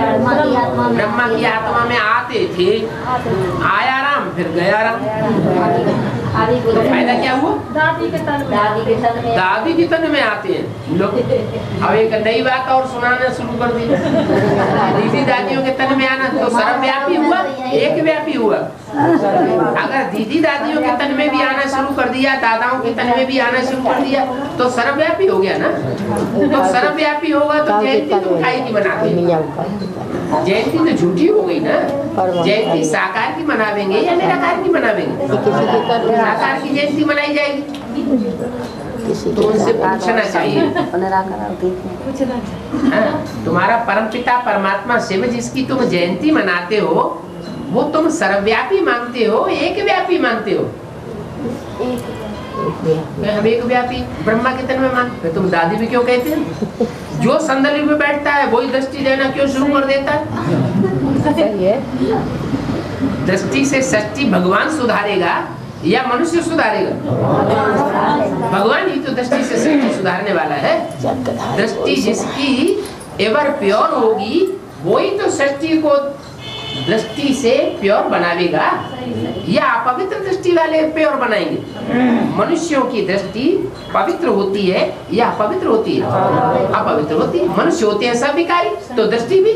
ब्रह्मा की आत्मा में आते थे, आया राम फिर गया राम, तो फायदा क्या हुआ? दादी के तन में आते हैं लोग। अब एक नई बात और सुनाना शुरू कर दी, दीदी दादियों के तन में आना, तो सर्वव्यापी हुआ एक व्यापी हुआ? अगर दीदी दादियों के तन में भी आना शुरू कर दिया, दादाओं के तन में भी आना शुरू कर दिया, तो सर्वव्यापी हो गया ना। तो सर्वव्यापी होगा तो जयंती तुम खाई की बनाते। जयंती तो झूठी हो गई ना। जयंती साकार की मनावेंगे या निराकार की मनावेंगे? साकार की जयंती मनाई जाएगी। तो उनसे पूछना चाहिए, हाँ, तुम्हारा परमपिता परमात्मा शिव जिसकी तुम जयंती मनाते हो वो तुम सर्वव्यापी मानते हो, एक व्यापी मानते हो? हम एक व्यापी ब्रह्मा के तन में मानते। तुम दादी भी क्यों कहते हैं? जो संदली में बैठता है वही दृष्टि देना क्यों शुरू कर देता है? दृष्टि से सृष्टि भगवान सुधारेगा या मनुष्य सुधारेगा? भगवान ही तो दृष्टि से सृष्टि सुधारने वाला है। दृष्टि जिसकी एवर प्योर होगी वही तो सृष्टि को दृष्टि से प्योर बनावेगा या अपवित्र दृष्टि वाले प्योर बनाएंगे? मनुष्यों की दृष्टि पवित्र होती है या अपवित्र होती है? अपवित्र होती है। मनुष्य होते हैं सब विकारी, तो दृष्टि भी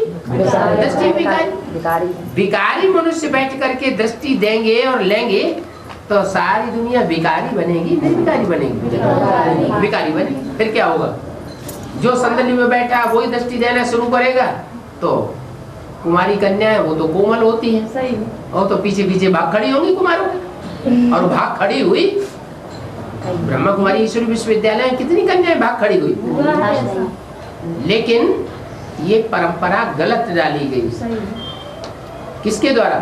विकारी। विकारी मनुष्य बैठ करके दृष्टि देंगे और लेंगे तो सारी दुनिया विकारी बनेगी, नहीं विकारी बनेगी? विकारी बनेगी। फिर क्या होगा? जो संदली में बैठा वही दृष्टि देना शुरू करेगा तो कुमारी कन्या है वो तो कोमल होती है, सही। और तो पीछे पीछे भाग खड़ी होंगी कुमारों के, और भाग खड़ी हुई ब्रह्मा कुमारी ईश्वरी विश्वविद्यालय में कितनी कन्याएं भाग खड़ी हुई। लेकिन ये परंपरा गलत डाली गई। किसके द्वारा?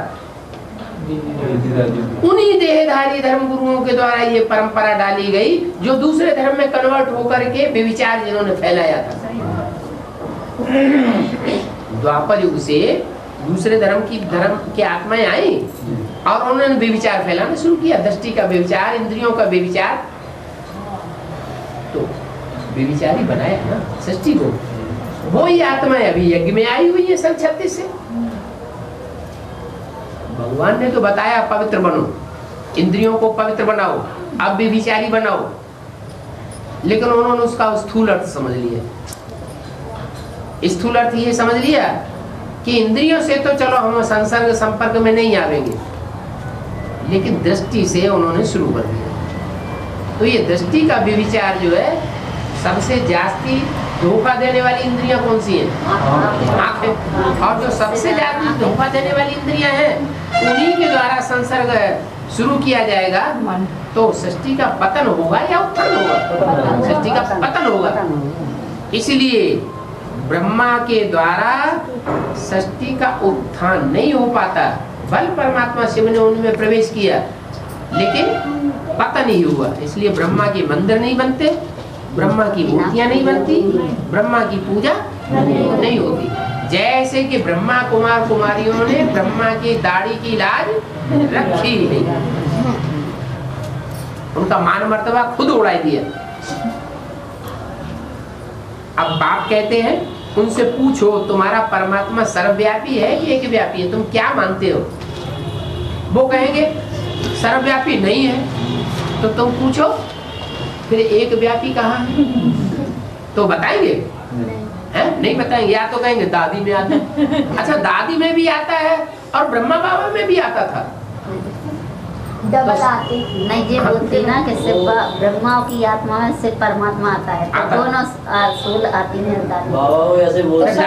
उन्हीं देहधारी धर्म गुरुओं के द्वारा ये परंपरा डाली गई जो दूसरे धर्म में कन्वर्ट होकर के व्यभिचार जिन्होंने फैलाया था। द्वापर युग से दूसरे धर्म की आत्माएं आई और उन्होंने व्यभिचार फैलाना शुरू किया। दृष्टि का व्यभिचार, इंद्रियों का व्यभिचार, तो व्यभिचारी बनाया ना सृष्टि को। वो ही आत्माएं अभी यज्ञ में आई हुई है सन 36 से। भगवान ने तो बताया पवित्र बनो, इंद्रियों को पवित्र बनाओ, अब व्यभिचारी बनाओ, लेकिन उन्होंने उसका स्थूल अर्थ समझ लिया। स्थूल अर्थ ये समझ लिया कि इंद्रियों से तो चलो हम संसर्ग संपर्क में नहीं आवेंगे, लेकिन दृष्टि से उन्होंने शुरू कर दिया। तो ये दृष्टि का व्यभिचार जो है, सबसे जास्ती धोखा देने वाली इंद्रियां कौन सी हैं? आंखें। और जो सबसे ज्यादा धोखा देने वाली इंद्रियां हैं उन्हीं के द्वारा संसर्ग शुरू किया जाएगा तो सृष्टि का पतन होगा या उत्थान होगा? सृष्टि का पतन होगा। इसलिए ब्रह्मा के द्वारा सृष्टि का उत्थान नहीं हो पाता। बल परमात्मा शिव ने उनमें प्रवेश किया लेकिन पतन ही हुआ। इसलिए ब्रह्मा के मंदिर नहीं बनते, ब्रह्मा की मूर्तियां नहीं बनती, ब्रह्मा की पूजा नहीं होती। जैसे कि ब्रह्मा कुमार कुमारियों ने ब्रह्मा की दाढ़ी की लाज रखी नहीं, उनका मान मर्तबा खुद उड़ा दिया। अब बाप कहते हैं उनसे पूछो तुम्हारा परमात्मा सर्वव्यापी है कि एक व्यापी है, तुम क्या मानते हो? वो कहेंगे सर्वव्यापी नहीं है। तो तुम पूछो फिर एक व्यापी कहाँ है? तो बताएंगे? नहीं बताएंगे। या तो कहेंगे दादी में आता है। अच्छा, दादी में भी आता है और ब्रह्मा बाबा में भी आता था। डबल आती नहीं, ये बोलती ना कि सिर्फ ब्रह्मा की आत्मा में सिर्फ परमात्मा आता है, तो दोनों सोल आती है। बाबा ऐसे बोलते हैं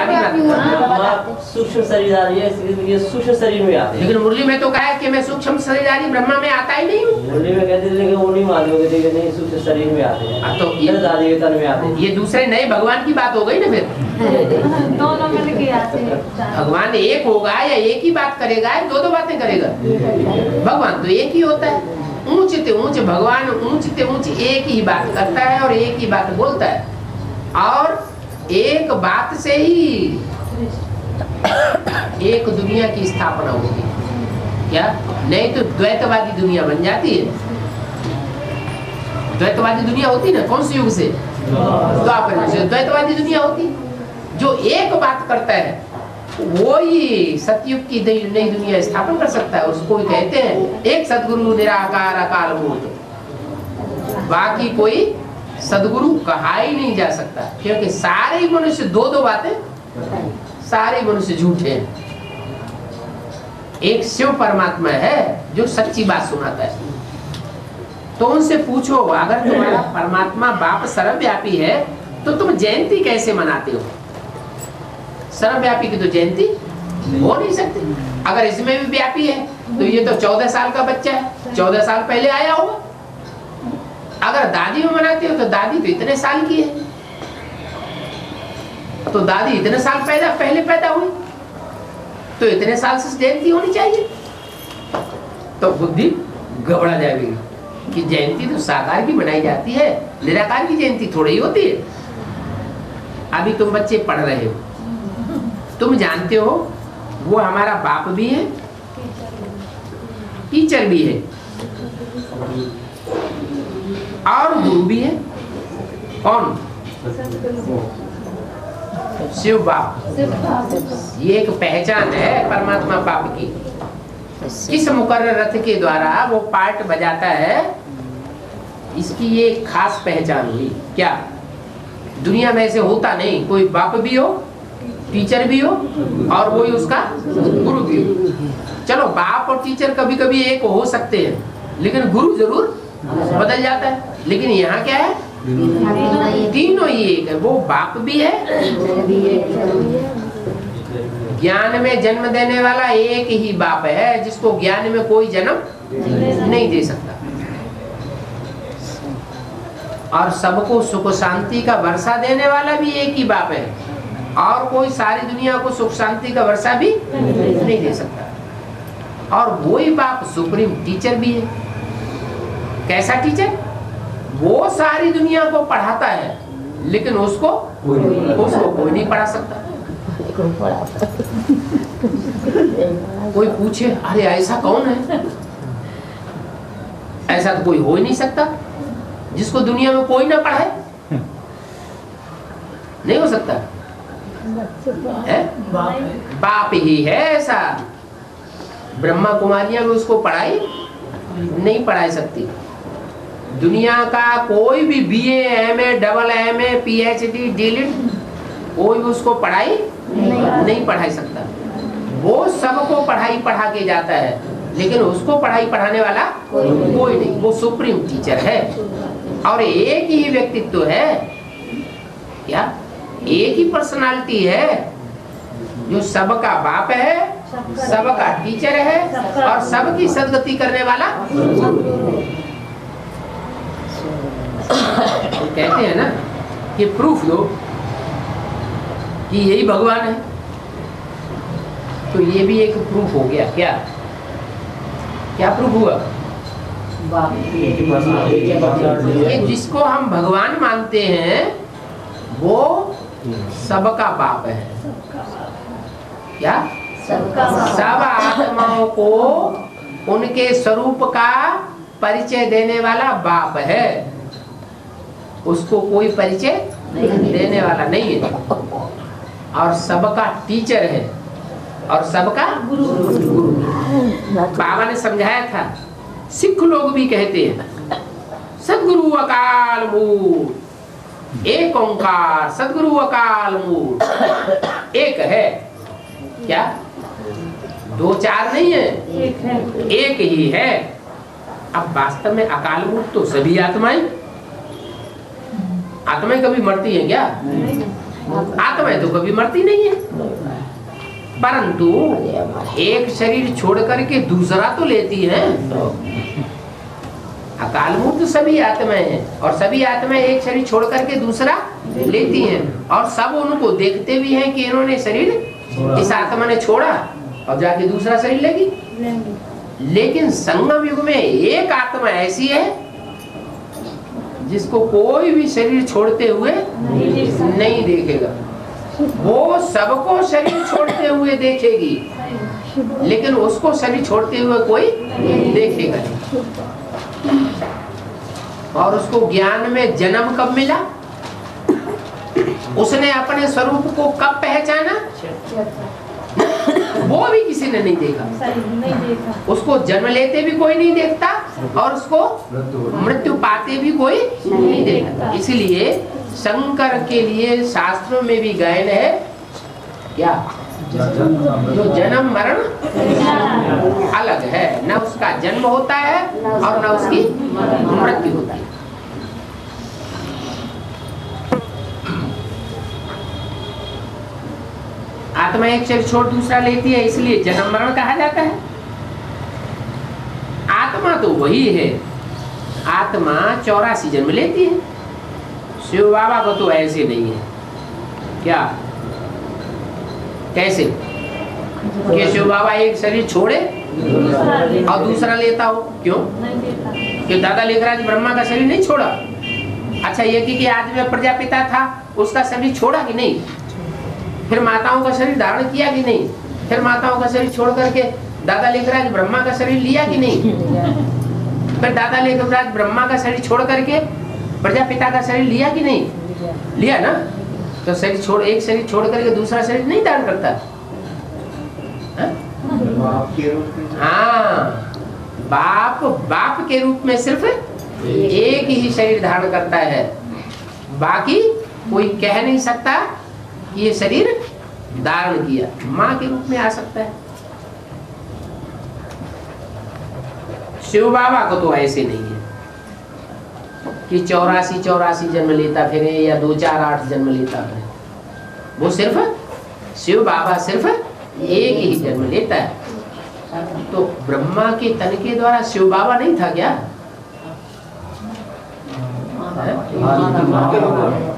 सूक्ष्म शरीरधारी है, ये सूक्ष्म शरीर में आते हैं। लेकिन मुरली में तो कहा है कि मैं सूक्ष्म शरीरधारी ब्रह्मा में आता ही नहीं हूँ। मुरली में कहते थे कि वो नहीं मानते थे, नहीं सूक्ष्म शरीर में आते हैं, तो ये दादी के तन में आते हैं। ये दूसरे नए भगवान की बात हो गई ना। फिर दोनों मिलके आते हैं। भगवान एक होगा या एक ही बात करेगा या दो बातें करेगा? भगवान तो एक ही होता है। ऊंच ते ऊंच भगवान, ऊंच ते ऊंच एक ही बात करता है और एक ही बात बोलता है, और एक बात से ही एक दुनिया की स्थापना होती है। क्या? नहीं तो द्वैतवादी दुनिया बन जाती है। द्वैतवादी दुनिया होती ना, कौन से युग से? द्वापर से द्वैतवादी दुनिया होती। जो एक बात करता है वो ही सतयुग की नई दुनिया स्थापन कर सकता है। उसको कहते हैं एक सदगुरु निराकार अकाल मूर्त। बाकी कोई सदगुरु कहा ही नहीं जा सकता, क्योंकि सारे मनुष्य दो बातें, सारे मनुष्य झूठे हैं। एक शिव परमात्मा है जो सच्ची बात सुनाता है। तो उनसे पूछो अगर तुम्हारा परमात्मा बाप सर्वव्यापी है तो तुम जयंती कैसे मनाते हो? सर्वव्यापी की तो जयंती हो नहीं सकते। अगर इसमें भी व्यापी है तो ये तो 14 साल का बच्चा है, 14 साल पहले आया होगा। अगर दादी में मनाते हो तो दादी तो इतने साल की है, तो दादी इतने साल पहले पैदा हुई, तो इतने साल से जयंती होनी चाहिए। तो बुद्धि गबड़ा जाएगी कि जयंती तो साकार की बनाई जाती है, निराकार की जयंती थोड़ी ही होती है। अभी तुम बच्चे पढ़ रहे हो, तुम जानते हो वो हमारा बाप भी है, टीचर भी है और गुरु भी है। कौन? शिव बाप। ये एक पहचान है परमात्मा बाप की। किस मुकर्रर रथ के द्वारा वो पार्ट बजाता है, इसकी ये खास पहचान हुई। क्या दुनिया में ऐसे होता नहीं, कोई बाप भी हो, टीचर भी हो और वही उसका गुरु भी हो। चलो बाप और टीचर कभी कभी एक हो सकते हैं, लेकिन गुरु जरूर बदल जाता है। लेकिन यहाँ क्या है, तीनों ही एक है। वो बाप भी है, ज्ञान में जन्म देने वाला एक ही बाप है, जिसको ज्ञान में कोई जन्म नहीं दे सकता, और सबको सुख शांति का वर्षा देने वाला भी एक ही बाप है, और कोई सारी दुनिया को सुख शांति का वर्षा भी नहीं दे सकता। और वही बाप सुप्रीम टीचर भी है। कैसा टीचर? वो सारी दुनिया को पढ़ाता है, लेकिन उसको कोई नहीं पढ़ा सकता। कोई पूछे अरे ऐसा कौन है? ऐसा तो कोई हो ही नहीं सकता जिसको दुनिया में कोई ना पढ़ाए। नहीं हो सकता है? बाप ही है ऐसा। ब्रह्मा कुमारियां भी उसको पढ़ाई नहीं पढ़ा सकती। दुनिया का कोई भी BA, MA, AA, PhD, DLIT कोई भी उसको पढ़ाई नहीं पढ़ा सकता। वो सबको पढ़ाई पढ़ा के जाता है, लेकिन उसको पढ़ाई पढ़ाने वाला कोई नहीं। वो सुप्रीम टीचर है और एक ही व्यक्तित्व है। क्या? एक ही पर्सनालिटी है जो सबका बाप है, सबका टीचर है और सबकी सदगति करने वाला। कहते हैं ना कि प्रूफ दो कि यही भगवान है, तो ये भी एक प्रूफ हो गया। क्या क्या प्रूफ हुआ? ये जिसको हम भगवान मानते हैं वो सबका बाप है। क्या? सब आत्माओं को उनके स्वरूप का परिचय देने वाला बाप है। उसको कोई परिचय देने वाला नहीं है, और सबका टीचर है और सबका गुरु। बाबा ने समझाया था, सिख लोग भी कहते हैं सदगुरु अकाल मूर्त, एक ओंकार सदगुरु अकाल मूर्त। एक है। क्या? दो चार नहीं है, एक ही है। अब वास्तव में अकाल मूर्त तो सभी आत्माएं कभी मरती है क्या? आत्माएं तो कभी मरती नहीं है, परंतु एक शरीर छोड़ करके दूसरा तो लेती है। अकाल मूर्त सभी आत्माएं हैं, और सभी आत्माएं एक शरीर छोड़ करके दूसरा लेती हैं, और सब उनको देखते भी हैं कि इन्होंने शरीर इस आत्मा ने छोड़ा और जाके दूसरा शरीर लेगी। लेकिन संगम युग में एक आत्मा ऐसी है जिसको कोई भी शरीर छोड़ते हुए नहीं देखेगा। वो सबको शरीर छोड़ते हुए देखेगी, लेकिन उसको शरीर छोड़ते हुए कोई देखेगा नहीं। और उसको ज्ञान में जन्म कब मिला? उसने अपने स्वरूप को कब पहचाना? वो भी किसी ने नहीं देखा। उसको जन्म लेते भी कोई नहीं देखता, और उसको मृत्यु पाते भी कोई नहीं देखता। इसलिए शंकर के लिए शास्त्रों में भी गायन है। क्या? जो जन्म मरण अलग है, न उसका जन्म होता है और न उसकी मृत्यु होती है। आत्मा एक शरीर छोड़ दूसरा लेती है, इसलिए जन्म मरण कहा जाता है। आत्मा तो वही है, आत्मा 84 जन्म लेती है। शिव बाबा को तो ऐसे नहीं है। क्या कैसे कि शिव बाबा एक शरीर छोड़े और दूसरा लेता हो? क्यों? कि दादा लेखराज ब्रह्मा का शरीर नहीं छोड़ा। अच्छा, ये कि आदमी प्रजापिता था, उसका शरीर छोड़ा कि नहीं? फिर माताओं का शरीर धारण किया कि नहीं? फिर माताओं का शरीर छोड़ करके दादा लेखराज ब्रह्मा का शरीर लिया कि नहीं? फिर दादा लेखराज ब्रह्मा का शरीर छोड़ करके प्रजापिता का शरीर लिया कि नहीं? लिया ना। तो शरीर छोड़, एक शरीर छोड़ करके दूसरा शरीर नहीं धारण करता। हाँ, बाप के रूप में सिर्फ एक ही शरीर धारण करता है, बाकी कोई कह नहीं सकता कि ये शरीर धारण किया। माँ के रूप में आ सकता है। शिव बाबा को तो ऐसे नहीं है कि 84 जन्म लेता फिरे या 2 4 8 जन्म लेता फिरे। वो सिर्फ शिव बाबा सिर्फ एक ही जन्म लेता है। तो ब्रह्मा के तन के द्वारा शिव बाबा नहीं था क्या?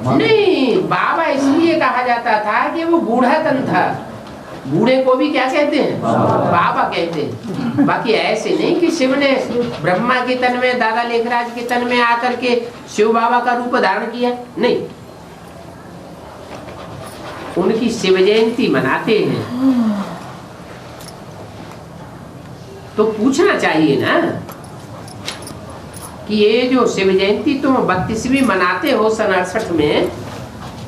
नहीं, बाबा इसलिए कहा जाता था कि वो बूढ़ा तन था। बूढ़े को भी क्या कहते हैं? बाबा कहते हैं। बाकी ऐसे नहीं कि शिव ने ब्रह्मा के तन में, दादा लेखराज के तन में आकर के शिव बाबा का रूप धारण किया, नहीं। उनकी शिव जयंती मनाते हैं तो पूछना चाहिए ना कि ये जो शिव जयंती तुम 32वीं मनाते हो सन 68 में,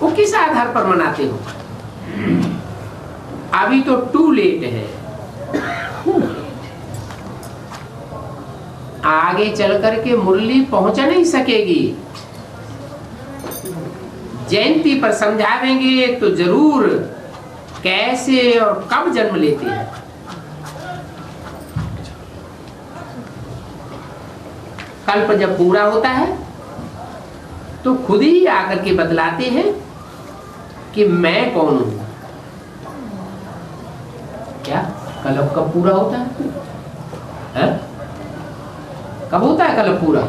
वो किस आधार पर मनाते हो? अभी तो टू लेट है। आगे चल करके मुरली पहुंच नहीं सकेगी। जयंती पर समझावेंगे तो जरूर कैसे और कब जन्म लेते हैं। कल्प जब पूरा होता है तो खुद ही आकर के बतलाते हैं कि मैं कौन हूं। क्या कल्प कब पूरा होता है? कब होता है कल्प पूरा?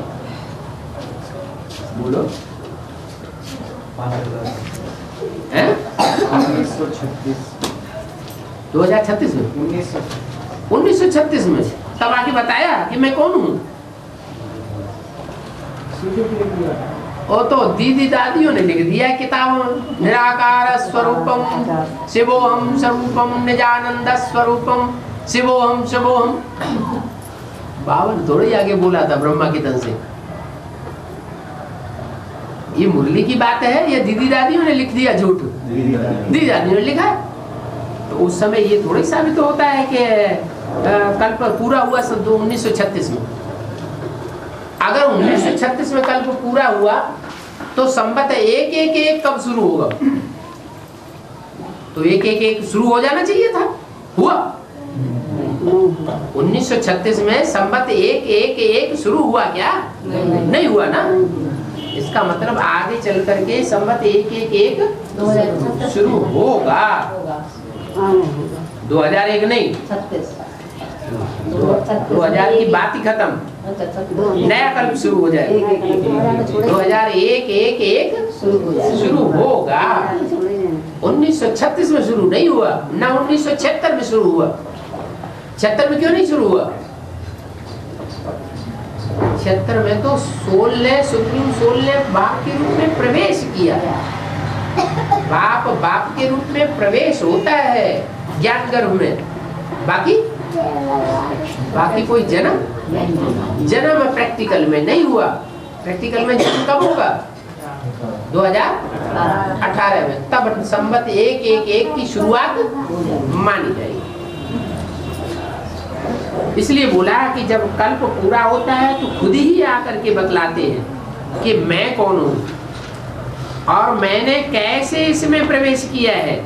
बोलो। 2036 में, 1936 में तब आके बताया कि मैं कौन हूं। वो तो दीदी दादियों ने लिख दिया किताबों में, निराकार स्वरूपम शिवोहम स्वरूपम निजानंद स्वरूपम शिवोहम शिवोहम। बाबा ने थोड़ी आगे बोला था ब्रह्मा के तन से। ये मुरली की बात है या दीदी दादियों ने लिख दिया झूठ? दीदी दादियों ने लिखा। तो उस समय ये थोड़ी साबित होता है कि कल्प पूरा हुआ सन 1936 में। अगर 1936 में कल्प पूरा हुआ तो संवत 111 कब शुरू होगा? तो 111 शुरू हो जाना चाहिए था। हुआ 1936 में संवत 111 शुरू हुआ क्या? नहीं हुआ ना। इसका मतलब आगे चल करके संवत 111 शुरू होगा। 2001 नहीं, 2000 की बात ही खत्म, नया कल्प शुरू हो जाए। 2001 शुरू होगा। 1936 में शुरू नहीं हुआ ना, 1976 में शुरू हुआ। 76 में क्यों नहीं शुरू हुआ? 76 में तो सुप्रीम सोल ने बाप के रूप में प्रवेश किया। बाप के रूप में प्रवेश होता है ज्ञान गर्भ में। बाकी कोई जन्म प्रैक्टिकल में नहीं हुआ। प्रैक्टिकल में जन्म कब होगा? 2018 में। तब संवत 111 की शुरुआत मानी जाएगी। इसलिए बोला कि जब कल्प पूरा होता है तो खुद ही आकर के बतलाते हैं कि मैं कौन हूं और मैंने कैसे इसमें प्रवेश किया है,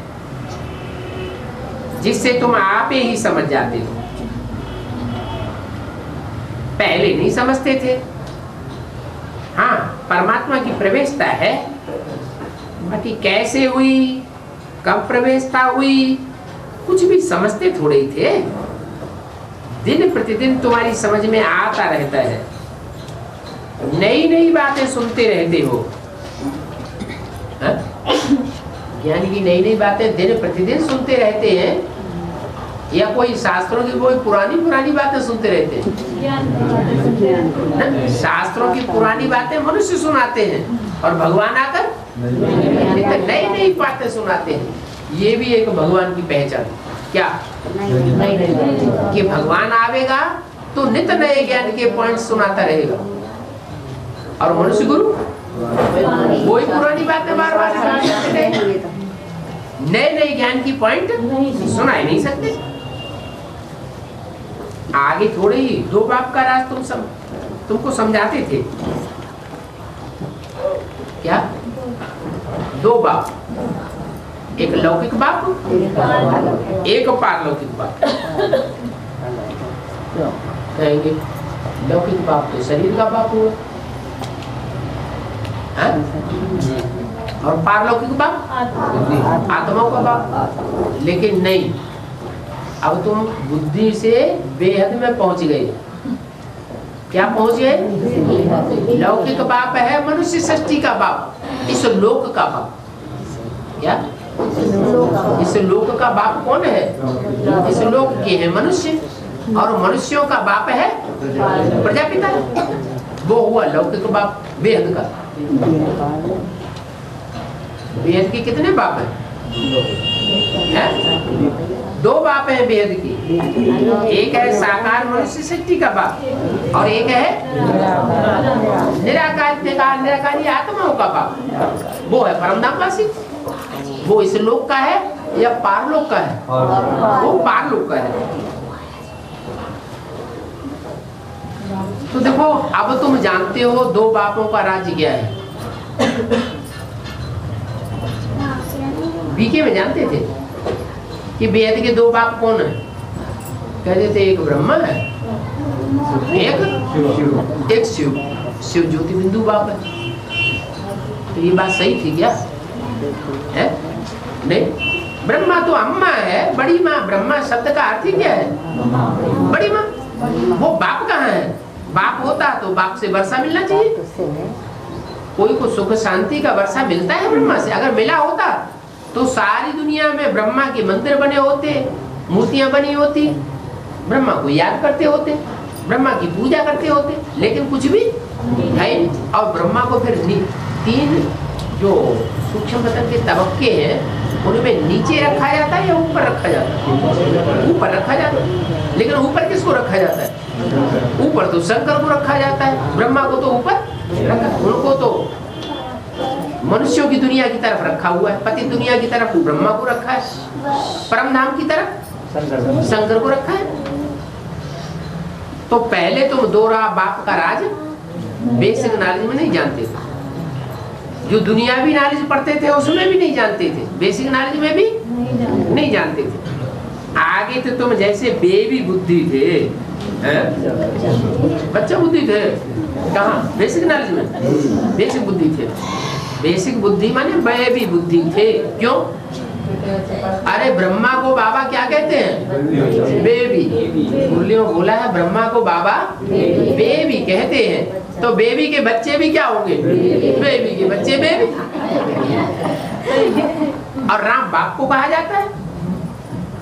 जिससे तुम आप ही समझ जाते हो। पहले नहीं समझते थे। हाँ, परमात्मा की प्रवेशता है, बाकी कैसे हुई, कब प्रवेशता हुई, कुछ भी समझते थोड़े ही थे। दिन प्रतिदिन तुम्हारी समझ में आता रहता है, नई नई बातें सुनते रहते हो। ज्ञान की नई नई बातें दिन प्रतिदिन सुनते रहते हैं, या कोई शास्त्रों की कोई पुरानी पुरानी बातें सुनते रहते हैं? शास्त्रों की पुरानी बातें मनुष्य सुनाते हैं और भगवान आकर नई नई बातें सुनाते हैं। ये भी एक भगवान की पहचान। क्या? कि भगवान आवेगा तो नित नए ज्ञान के पॉइंट सुनाता रहेगा, और मनुष्य गुरु वही पुरानी बातें बार बार सुनाते रहेंगे, नए नए ज्ञान की पॉइंट सुना ही नहीं सकते। आगे थोड़े ही दो बाप का राज तुमको समझाते थे। क्या? दो बाप, एक लौकिक बाप, एक पारलौकिक बाप। कहेंगे लौकिक बाप तो शरीर का बाप हुआ, और पारलौकिक बाप आत्मा का बाप। लेकिन नहीं, अब तुम बुद्धि से बेहद में पहुंच गए। क्या पहुंच गए? लौकिक बाप है मनुष्य सृष्टि का बाप, इस लोक का बाप। क्या? इस लोक का बाप कौन है? इस लोक के है मनुष्य, और मनुष्यों का बाप है प्रजापिता। वो हुआ लौकिक बाप बेहद का। बेहद के कितने बाप हैं? दो बाप हैं बेहद की। एक है साकार मनुष्य सृष्टि का बाप, और एक है निराकारी आत्माओं का बाप। वो है परमधामवासी। वो इस लोक का है या पारलोक का है? वो पारलोक का है। तो देखो, अब तुम जानते हो दो बापों का राज्य क्या है। बीके में जानते थे कि वेद के दो बाप कौन है? कहते थे एक ब्रह्मा है, एक शिव ज्योति बिंदु बाप है। तो ये बात सही थी क्या? है? नहीं, ब्रह्मा तो अम्मा है, बड़ी माँ। ब्रह्मा शब्द का अर्थ ही क्या है? बड़ी माँ। वो बाप कहाँ है? बाप होता तो बाप से वर्षा मिलना चाहिए। कोई को सुख शांति का वर्षा मिलता है ब्रह्मा से? अगर मिला होता तो सारी दुनिया में ब्रह्मा के मंदिर बने होते, मूर्तियां बनी होती, ब्रह्मा को याद करते होते, ब्रह्मा की पूजा करते होते। लेकिन कुछ भी है। और ब्रह्मा को फिर तीन जो सूक्ष्म तत्व के तबक्के हैं उनमें नीचे रखा जाता है या ऊपर रखा जाता है? ऊपर रखा जाता है। लेकिन ऊपर किसको रखा जाता है? ऊपर तो शंकर को रखा जाता है, ब्रह्मा को तो ऊपर रखा। उनको तो मनुष्यों की दुनिया की तरफ रखा हुआ है, पति दुनिया की तरफ ब्रह्मा को रखा है, परम धाम की तरफ शंकर को रखा है। तो पहले तुम दोहरा बाप का राज बेसिक नॉलेज में नहीं जानते थे। जो दुनियावी नॉलेज पढ़ते थे उसमें भी नहीं जानते थे, बेसिक नॉलेज में भी नहीं जानते थे। आगे तो तुम जैसे बेबी बुद्धि थे, बच्चा बुद्धि थे। कहाँ? बेसिक नॉलेज में बेसिक बुद्धि थे। बेसिक बुद्धि माने बेबी बुद्धि थे। क्यों? अरे ब्रह्मा को बाबा क्या कहते हैं? बेबी। मुरलियों बोला है ब्रह्मा को बाबा बेबी कहते हैं। तो बेबी के बच्चे भी क्या होंगे? बेबी के बच्चे बेबी। और राम बाप को कहा जाता है,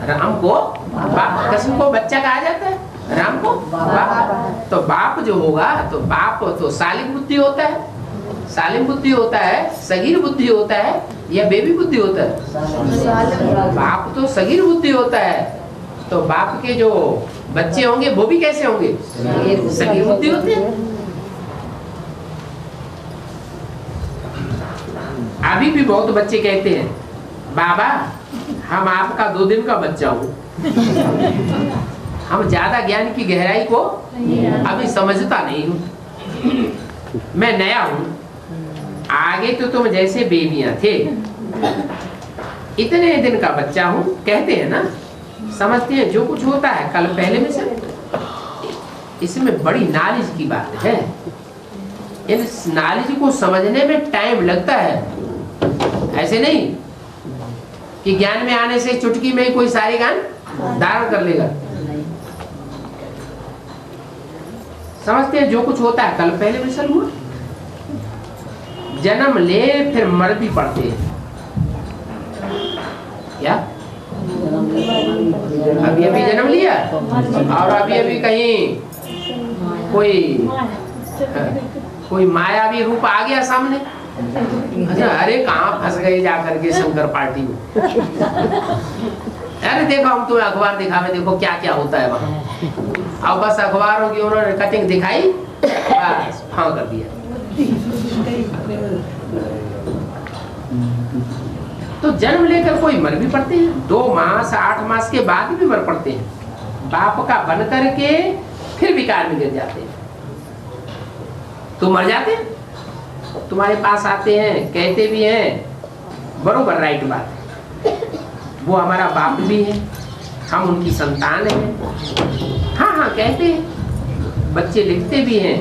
राम को बाप। कृष्ण को बच्चा कहा जाता है, राम को बाप। तो बाप जो होगा तो बाप तो सालिम बुद्धि होता है, सालिम बुद्धि होता है, सगीर बुद्धि होता है, या बेबी बुद्धि होता है? बाप तो सगीर बुद्धि होता है। तो बाप के जो बच्चे होंगे वो भी कैसे होंगे? सगीर बुद्धि होते हैं। अभी भी बहुत बच्चे कहते हैं बाबा हम आपका 2 दिन का बच्चा हूँ। हम ज्यादा ज्ञान की गहराई को अभी समझता नहीं हूँ, मैं नया हूँ। आगे तो तुम जैसे बेबियां थे, इतने दिन का बच्चा हूँ कहते हैं ना, समझते हैं जो कुछ होता है कल पहले में से। इसमें बड़ी नॉलेज की बात है। इस नॉलेज को समझने में टाइम लगता है, ऐसे नहीं कि ज्ञान में आने से चुटकी में ही कोई सारे ज्ञान धारण कर लेगा। समझते हैं जो कुछ होता है कल पहले विषय हुआ, जन्म ले फिर मर भी पड़ते हैं। क्या अभी अभी जन्म लिया और अभी अभी कहीं कोई मायावी रूप आ गया सामने, अच्छा अरे कहाँ फंस गए जाकर के शंकर पार्टी में। अरे देखो हम तुम्हें अखबार दिखावे, देखो क्या क्या होता है वहाँ। अब बस अखबारों की उन्होंने कटिंग दिखाई, बस हाँ कर दिया। तो जन्म लेकर कोई मर भी पड़ते हैं, 2 मास 8 मास के बाद भी मर पड़ते हैं। बाप का बन करके फिर विकार में गिर जाते हैं। तो मर जाते हैं, तुम्हारे पास आते हैं, कहते भी हैं, बरोबर राइट बात है, वो हमारा बाप भी है, हम उनकी संतान हैं। हाँ हाँ कहते हैं, बच्चे लिखते भी हैं,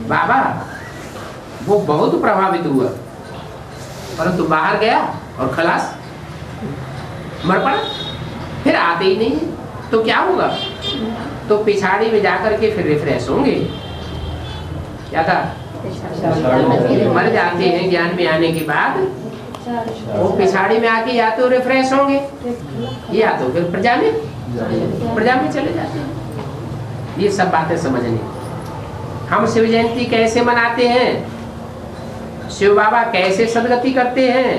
बाबा वो बहुत प्रभावित हुआ, परंतु बाहर गया और खलास, मर पड़ा, फिर आते ही नहीं है। तो क्या होगा? तो पिछाड़ी में जाकर के फिर रिफ्रेश होंगे। क्या था? मर जाते हैं ज्ञान में आने के बाद, वो पिछाड़ी में आके या तो रिफ्रेश होंगे या तो फिर प्रजा में चले जाते हैं। ये सब बातें समझनी। हम शिव जयंती कैसे मनाते हैं, शिव बाबा कैसे सदगति करते हैं,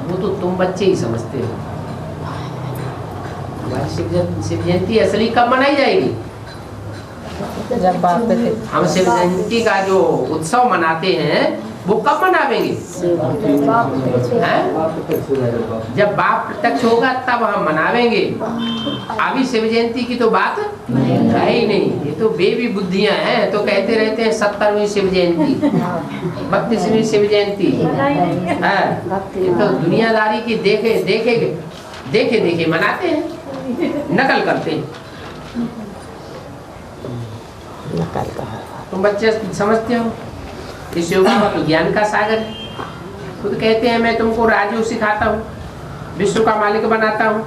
वो तो तुम बच्चे ही समझते हो। हमारी शिव जयंती असली कब मनाई जाएगी? जब बाप थे। हम शिव जयंती का जो उत्सव मनाते हैं वो कब मनावेंगे? जब बाप प्रत्यक्ष होगा तब हम मनावेंगे। अभी शिव जयंती की तो बात है ही नहीं, ये तो बेबी बुद्धियां हैं, तो कहते रहते हैं 70वीं शिव जयंती, 32वीं शिव जयंती है। ये तो दुनियादारी की देखे मनाते हैं, नकल करते हैं। तुम बच्चे समझते हो कि शिव बाबा तो ज्ञान का सागर है। खुद कहते हैं मैं तुमको राजयोग सिखाता हूँ, विश्व का मालिक बनाता हूँ।